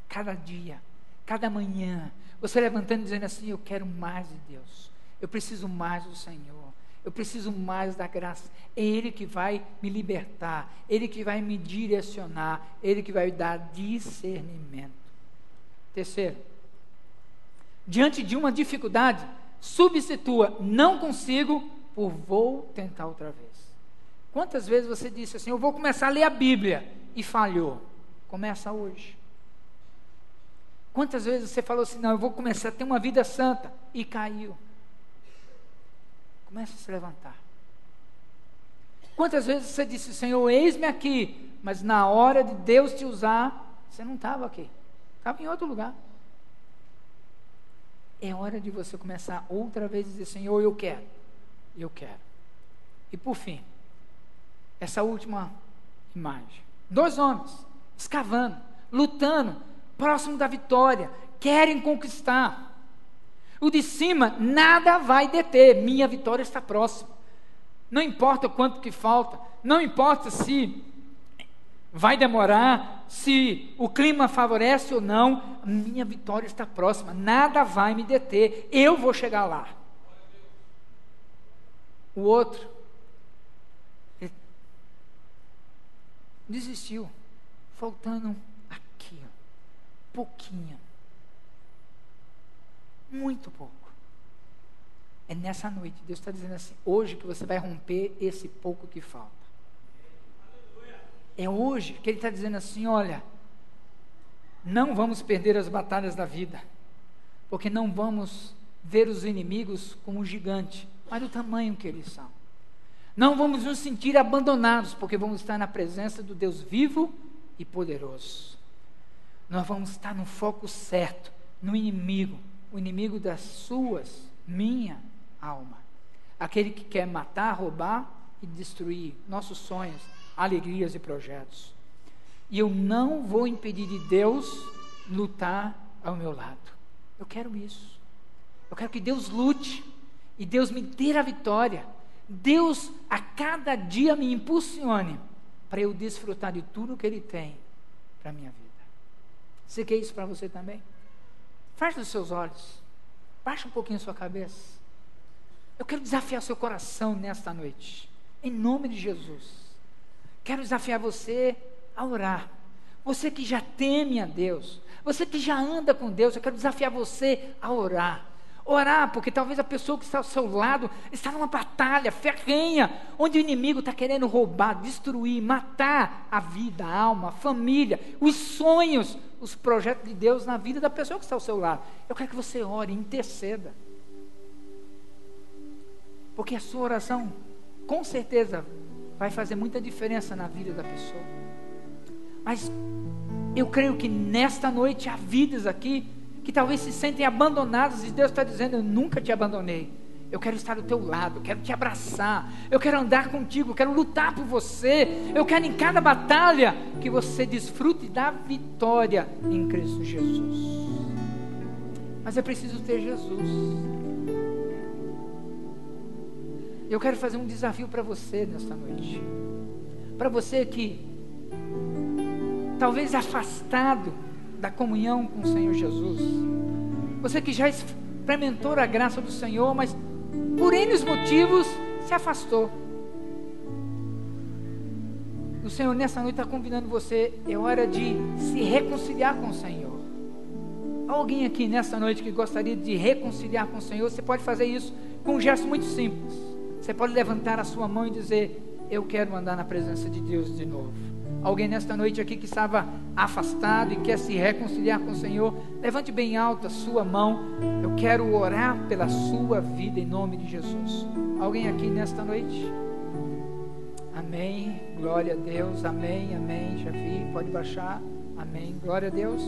Speaker 2: Cada dia, cada manhã, você levantando e dizendo assim, eu quero mais de Deus, eu preciso mais do Senhor, eu preciso mais da graça. É Ele que vai me libertar, Ele que vai me direcionar, Ele que vai dar discernimento. Terceiro, diante de uma dificuldade, substitua não consigo por vou tentar outra vez. Quantas vezes você disse assim, eu vou começar a ler a Bíblia e falhou? Começa hoje. Quantas vezes você falou assim, não, eu vou começar a ter uma vida santa e caiu? Começa a se levantar. Quantas vezes você disse, Senhor, eis-me aqui, mas na hora de Deus te usar, você não estava aqui, estava em outro lugar. É hora de você começar outra vez a dizer, Senhor, eu quero. E por fim, essa última imagem, 2 homens, escavando, lutando, próximo da vitória, querem conquistar. O de cima, nada vai deter, minha vitória está próxima. Não importa o quanto que falta, não importa se vai demorar, se o clima favorece ou não, minha vitória está próxima, nada vai me deter, eu vou chegar lá. O outro, ele desistiu, faltando aqui, pouquinho, muito pouco. É nessa noite, Deus está dizendo assim, hoje que você vai romper esse pouco que falta. É hoje que Ele está dizendo assim, olha, não vamos perder as batalhas da vida, porque não vamos ver os inimigos como gigante, mas do tamanho que eles são. Não vamos nos sentir abandonados, porque vamos estar na presença do Deus vivo e poderoso. Nós vamos estar no foco certo, no inimigo, o inimigo das suas, minha alma. Aquele que quer matar, roubar e destruir nossos sonhos, alegrias e projetos. E eu não vou impedir de Deus lutar ao meu lado. Eu quero isso. Eu quero que Deus lute e Deus me dê a vitória. Deus a cada dia me impulsione para eu desfrutar de tudo que Ele tem para a minha vida. Você quer isso para você também? Feche os seus olhos, baixa um pouquinho a sua cabeça. Eu quero desafiar seu coração nesta noite, em nome de Jesus. Quero desafiar você a orar. Você que já teme a Deus, você que já anda com Deus, eu quero desafiar você a orar. Orar, porque talvez a pessoa que está ao seu lado está numa batalha ferrenha, onde o inimigo está querendo roubar, destruir, matar a vida, a alma, a família, os sonhos, os projetos de Deus na vida da pessoa que está ao seu lado. Eu quero que você ore, interceda. Porque a sua oração, com certeza, vai fazer muita diferença na vida da pessoa. Mas eu creio que nesta noite há vidas aqui que talvez se sentem abandonadas e Deus está dizendo, eu nunca te abandonei. Eu quero estar do teu lado, eu quero te abraçar, eu quero andar contigo, eu quero lutar por você, eu quero em cada batalha que você desfrute da vitória em Cristo Jesus. Mas é preciso ter Jesus. Eu quero fazer um desafio para você nesta noite. Para você que talvez afastado da comunhão com o Senhor Jesus, você que já experimentou a graça do Senhor, mas por N motivos se afastou. O Senhor nessa noite está convidando você, é hora de se reconciliar com o Senhor. Alguém aqui nessa noite que gostaria de reconciliar com o Senhor, você pode fazer isso com um gesto muito simples. Você pode levantar a sua mão e dizer, eu quero andar na presença de Deus de novo. Alguém nesta noite aqui que estava afastado e quer se reconciliar com o Senhor, levante bem alto a sua mão. Eu quero orar pela sua vida em nome de Jesus. Alguém aqui nesta noite? Amém, glória a Deus, amém, amém. Já vi, pode baixar, amém, glória a Deus.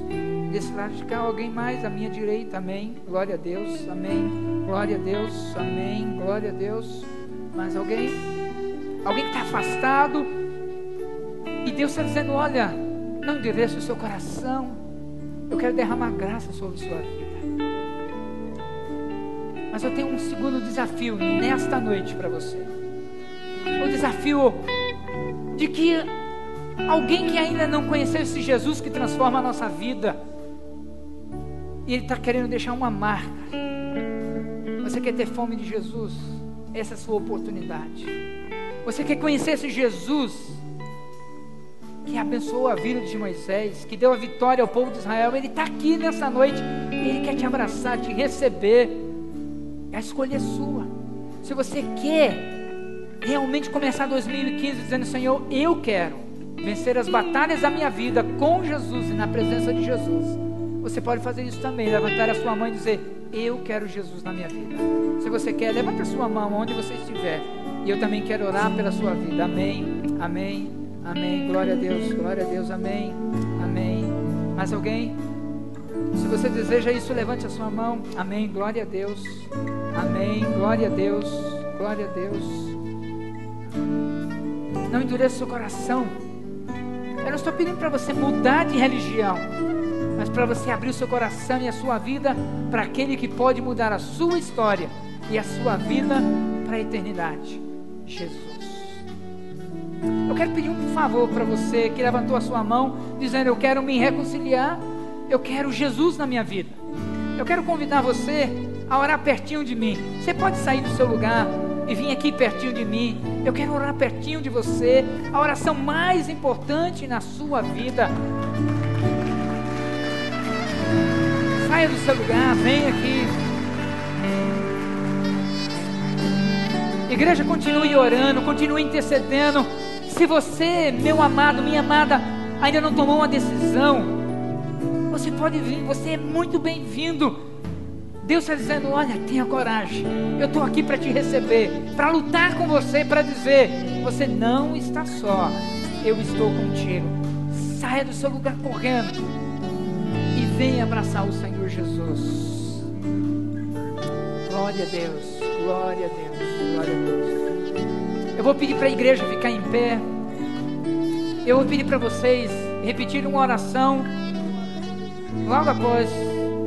Speaker 2: Desse lado de cá, alguém mais? À minha direita, amém, glória a Deus, amém, glória a Deus, amém, glória a Deus. Mais alguém? Alguém que está afastado e Deus está dizendo, olha, não endureça o seu coração, eu quero derramar graça sobre sua vida. Mas eu tenho um segundo desafio nesta noite para você. O desafio de que alguém que ainda não conheceu esse Jesus que transforma a nossa vida, e Ele está querendo deixar uma marca. Você quer ter fome de Jesus? Essa é a sua oportunidade. Você quer conhecer esse Jesus que abençoou a vida de Moisés, que deu a vitória ao povo de Israel? Ele está aqui nessa noite, Ele quer te abraçar, te receber. A escolha é sua. Se você quer realmente começar 2015 dizendo, Senhor, eu quero vencer as batalhas da minha vida com Jesus e na presença de Jesus, você pode fazer isso também, levantar a sua mão e dizer, eu quero Jesus na minha vida. Se você quer, levanta a sua mão onde você estiver. E eu também quero orar pela sua vida. Amém, amém, amém. Glória a Deus, amém, amém. Mais alguém? Se você deseja isso, levante a sua mão. Amém, glória a Deus. Amém, glória a Deus, glória a Deus. Não endureça o seu coração. Eu não estou pedindo para você mudar de religião, mas para você abrir o seu coração e a sua vida para aquele que pode mudar a sua história e a sua vida para a eternidade, Jesus. Eu quero pedir um favor para você que levantou a sua mão, dizendo: eu quero me reconciliar, eu quero Jesus na minha vida. Eu quero convidar você a orar pertinho de mim. Você pode sair do seu lugar e vir aqui pertinho de mim. Eu quero orar pertinho de você, a oração mais importante na sua vida. Saia do seu lugar, vem aqui. Igreja, continue orando, continue intercedendo. Se você, meu amado, minha amada, ainda não tomou uma decisão, você pode vir, você é muito bem-vindo. Deus está dizendo: olha, tenha coragem, eu estou aqui para te receber, para lutar com você, para dizer: você não está só, eu estou contigo. Saia do seu lugar correndo e venha abraçar o Senhor Jesus. Glória a Deus, glória a Deus, glória a Deus. Eu vou pedir para a igreja ficar em pé. Eu vou pedir para vocês repetir uma oração. Logo após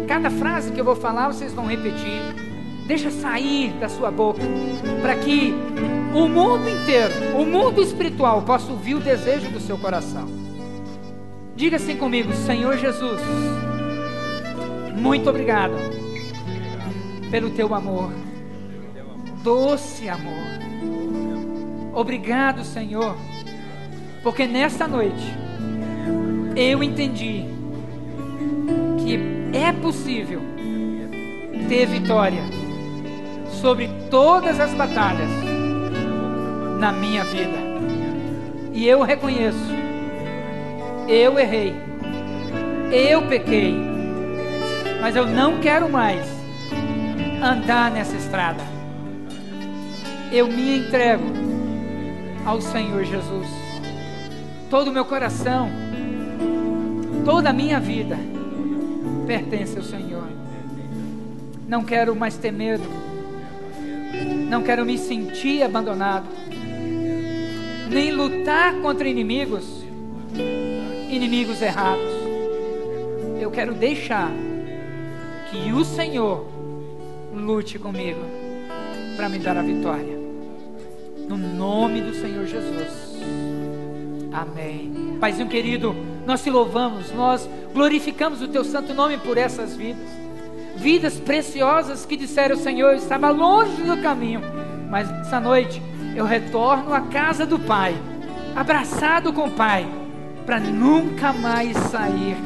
Speaker 2: cada frase que eu vou falar, vocês vão repetir. Deixa sair da sua boca, para que o mundo inteiro, o mundo espiritual, possa ouvir o desejo do seu coração. Diga assim comigo: Senhor Jesus, muito obrigado pelo teu amor, doce amor. Obrigado, Senhor, porque nesta noite eu entendi que é possível ter vitória sobre todas as batalhas na minha vida. E eu reconheço: eu errei, eu pequei, mas eu não quero mais andar nessa estrada. Eu me entrego ao Senhor Jesus. Todo o meu coração, toda a minha vida pertence ao Senhor. Não quero mais ter medo, não quero me sentir abandonado, nem lutar contra inimigos errados. Eu quero deixar que o Senhor lute comigo para me dar a vitória, no nome do Senhor Jesus. Amém. Paizinho querido, nós te louvamos, nós glorificamos o teu santo nome por essas vidas preciosas que disseram: Senhor, eu estava longe do caminho, mas essa noite eu retorno à casa do Pai, abraçado com o Pai, para nunca mais sair.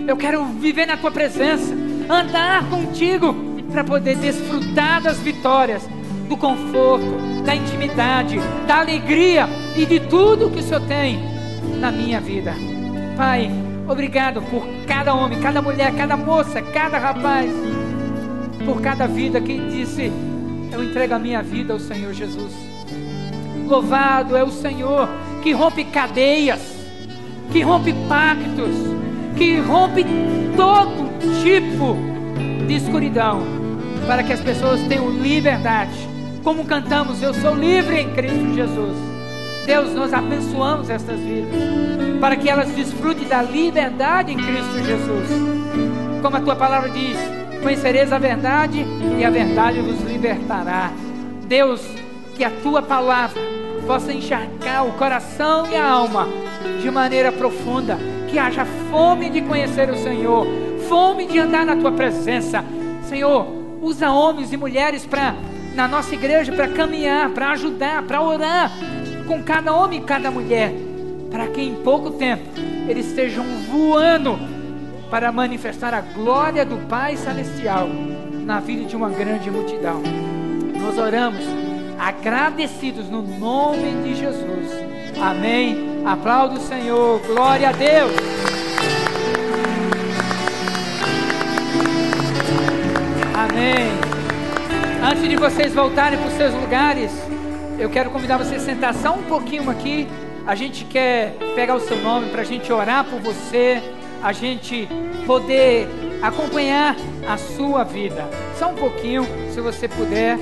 Speaker 2: Eu quero viver na tua presença, andar contigo, para poder desfrutar das vitórias, do conforto, da intimidade, da alegria e de tudo que o Senhor tem na minha vida. Pai, obrigado por cada homem, cada mulher, cada moça, cada rapaz, por cada vida que disse: eu entrego a minha vida ao Senhor Jesus. Louvado é o Senhor que rompe cadeias, que rompe pactos, que rompe todo tipo de escuridão, para que as pessoas tenham liberdade. Como cantamos: eu sou livre em Cristo Jesus. Deus, nós abençoamos estas vidas, para que elas desfrutem da liberdade em Cristo Jesus. Como a tua palavra diz: conhecereis a verdade e a verdade vos libertará. Deus, que a tua palavra possa encharcar o coração e a alma de maneira profunda, que haja fome de conhecer o Senhor, fome de andar na tua presença. Senhor, usa homens e mulheres na nossa igreja para caminhar, para ajudar, para orar com cada homem e cada mulher, para que em pouco tempo eles estejam voando para manifestar a glória do Pai Celestial na vida de uma grande multidão. Nós oramos agradecidos no nome de Jesus. Amém. Aplauda o Senhor. Glória a Deus. Amém. Antes de vocês voltarem para os seus lugares, eu quero convidar você a sentar só um pouquinho aqui. A gente quer pegar o seu nome para a gente orar por você, a gente poder acompanhar a sua vida. Só um pouquinho, se você puder,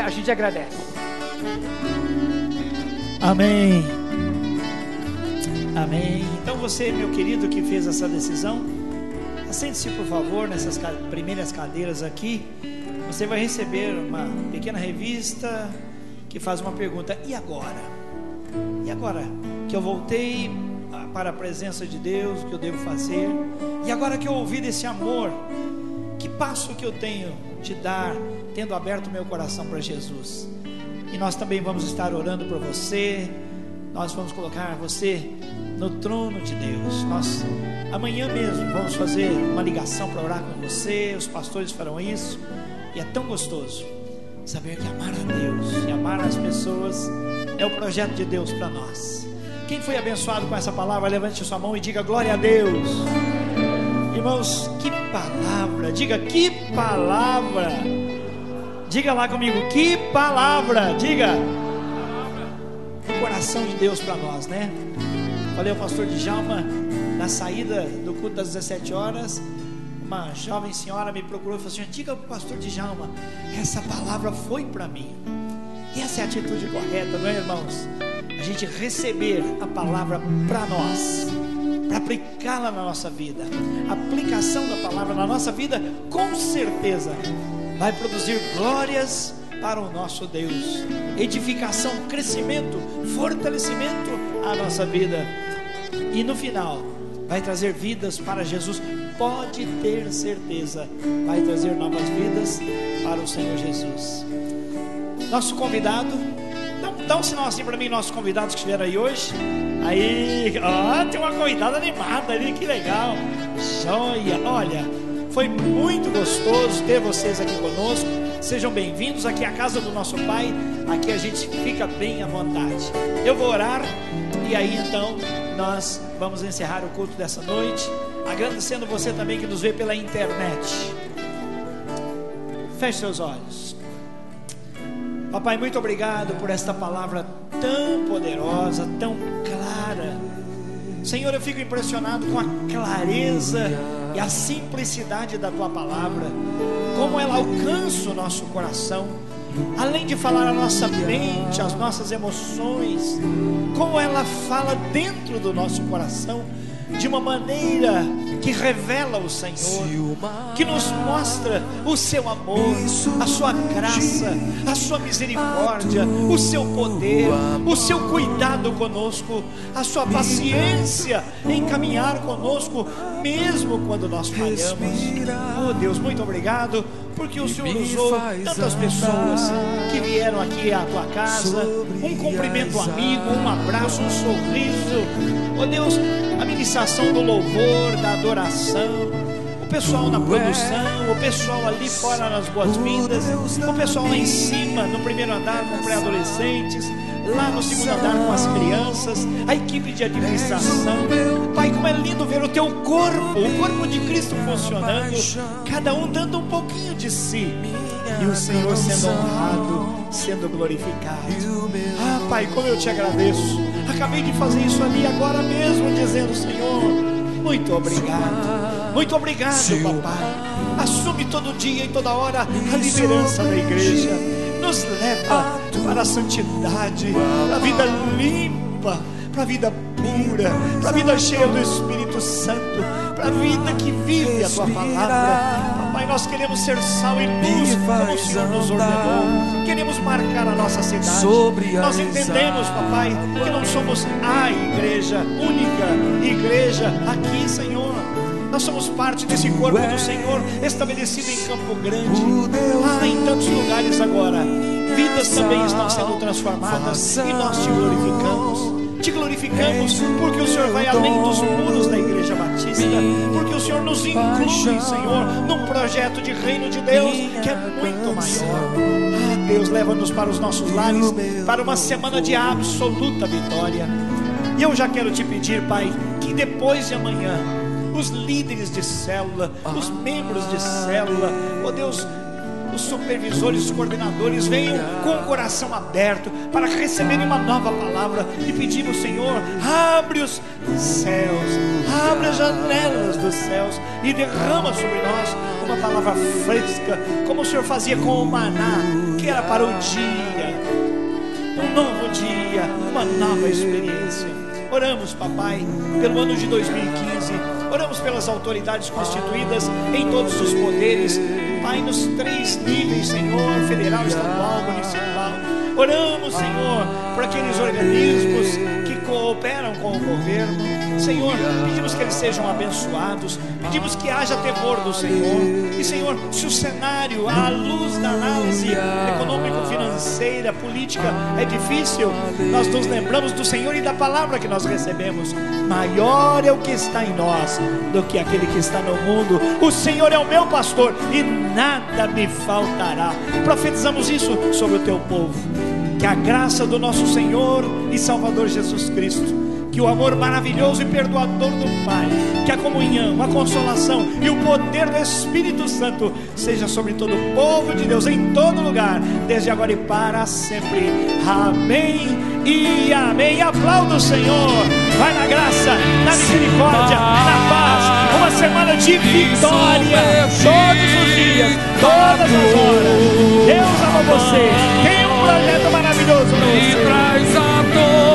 Speaker 2: a gente agradece.
Speaker 1: Amém. Amém. Então você, meu querido, que fez essa decisão, assente-se por favor nessas primeiras cadeiras aqui. Você vai receber uma pequena revista que faz uma pergunta: e agora? E agora que eu voltei para a presença de Deus, o que eu devo fazer? E agora que eu ouvi desse amor, que passo que eu tenho de dar, tendo aberto meu coração para Jesus? E nós também vamos estar orando por você. Nós vamos colocar você no trono de Deus. Nós amanhã mesmo vamos fazer uma ligação para orar com você. Os pastores farão isso. E é tão gostoso saber que amar a Deus e amar as pessoas é o projeto de Deus para nós. Quem foi abençoado com essa palavra, levante sua mão e diga glória a Deus. Irmãos, que palavra! Diga que palavra! Diga lá comigo, que palavra! Diga! O coração de Deus para nós, né? Falei ao pastor Djalma, na saída do culto das 17 horas, uma jovem senhora me procurou e falou assim: diga para o pastor Djalma, essa palavra foi para mim. E essa é a atitude correta, não é, irmãos? A gente receber a palavra para nós, para aplicá-la na nossa vida. A aplicação da palavra na nossa vida, com certeza, vai produzir glórias para o nosso Deus, edificação, crescimento, fortalecimento à nossa vida. E no final, vai trazer vidas para Jesus. Pode ter certeza, vai trazer novas vidas para o Senhor Jesus. Nosso convidado, dá um sinal assim para mim, nossos convidados que estiveram aí hoje. Aí, tem uma convidada animada ali, que legal. Joia, olha, foi muito gostoso ter vocês aqui conosco. Sejam bem-vindos, aqui é a casa do nosso Pai. Aqui a gente fica bem à vontade. Eu vou orar e aí então nós vamos encerrar o culto dessa noite, agradecendo você também que nos vê pela internet. Feche seus olhos. Papai, muito obrigado por esta palavra tão poderosa, tão clara. Senhor, eu fico impressionado com a clareza e a simplicidade da Tua palavra, como ela alcança o nosso coração, além de falar a nossa mente, as nossas emoções, como ela fala dentro do nosso coração, de uma maneira que revela o Senhor, que nos mostra o seu amor, a sua graça, a sua misericórdia, o seu poder, o seu cuidado conosco, a sua paciência em caminhar conosco, mesmo quando nós falhamos. Oh Deus, muito obrigado, porque o Senhor usou tantas pessoas que vieram aqui à tua casa, um cumprimento amigo, um abraço, um sorriso. Oh Deus, a ministração do louvor, da adoração, o pessoal na produção, o pessoal ali fora nas boas-vindas, o pessoal lá em cima, no primeiro andar com pré-adolescentes, lá no segundo andar com as crianças, a equipe de administração. Pai, como é lindo ver o teu corpo, o corpo de Cristo funcionando, cada um dando um pouquinho de si, e o Senhor sendo honrado, sendo glorificado. Ah, Pai, como eu te agradeço. Acabei de fazer isso ali agora mesmo, dizendo: Senhor, muito obrigado. Muito obrigado, papai. Assume todo dia e toda hora a liderança da igreja. Nos leva para a santidade, para a vida limpa, para a vida pura, para a vida cheia do Espírito Santo, para a vida que vive a tua palavra. Papai, nós queremos ser sal e luz como o Senhor nos ordenou. Queremos marcar a nossa cidade. Nós entendemos, papai, que não somos a igreja, única igreja aqui, Senhor. Nós somos parte desse corpo do Senhor, estabelecido em Campo Grande. Em tantos lugares agora, vidas também estão sendo transformadas, e nós te glorificamos. Te glorificamos porque o Senhor vai além dos muros da Igreja Batista, porque o Senhor nos inclui, Senhor, num projeto de reino de Deus que é muito maior. Ah, Deus, leva-nos para os nossos lares, para uma semana de absoluta vitória. E eu já quero te pedir, Pai, que depois de amanhã, os líderes de célula, os membros de célula, oh Deus, os supervisores, os coordenadores venham com o coração aberto para receberem uma nova palavra. E pedimos, Senhor, abre os céus, abre as janelas dos céus e derrama sobre nós uma palavra fresca, como o Senhor fazia com o maná, que era para o dia, um novo dia, uma nova experiência. Oramos, Papai, pelo ano de 2015, oramos pelas autoridades constituídas em todos os poderes, Pai, nos 3 níveis, Senhor, federal, estadual, municipal. Oramos, Senhor, por aqueles organismos que cooperam com o governo. Senhor, pedimos que eles sejam abençoados, pedimos que haja temor do Senhor. E, Senhor, se o cenário, à luz da análise econômico-financeira, política, é difícil, nós nos lembramos do Senhor e da palavra que nós recebemos. Maior é o que está em nós do que aquele que está no mundo. O Senhor é o meu pastor e nada me faltará. Profetizamos isso sobre o teu povo. Que a graça do nosso Senhor e Salvador Jesus Cristo, que o amor maravilhoso e perdoador do Pai, que a comunhão, a consolação e o poder do Espírito Santo seja sobre todo o povo de Deus, em todo lugar, desde agora e para sempre. Amém e amém. Aplauda o Senhor. Vai na graça, na misericórdia, na paz. Uma semana de vitória, todos os dias, todas as horas. Deus ama você. Tem um projeto maravilhoso para você.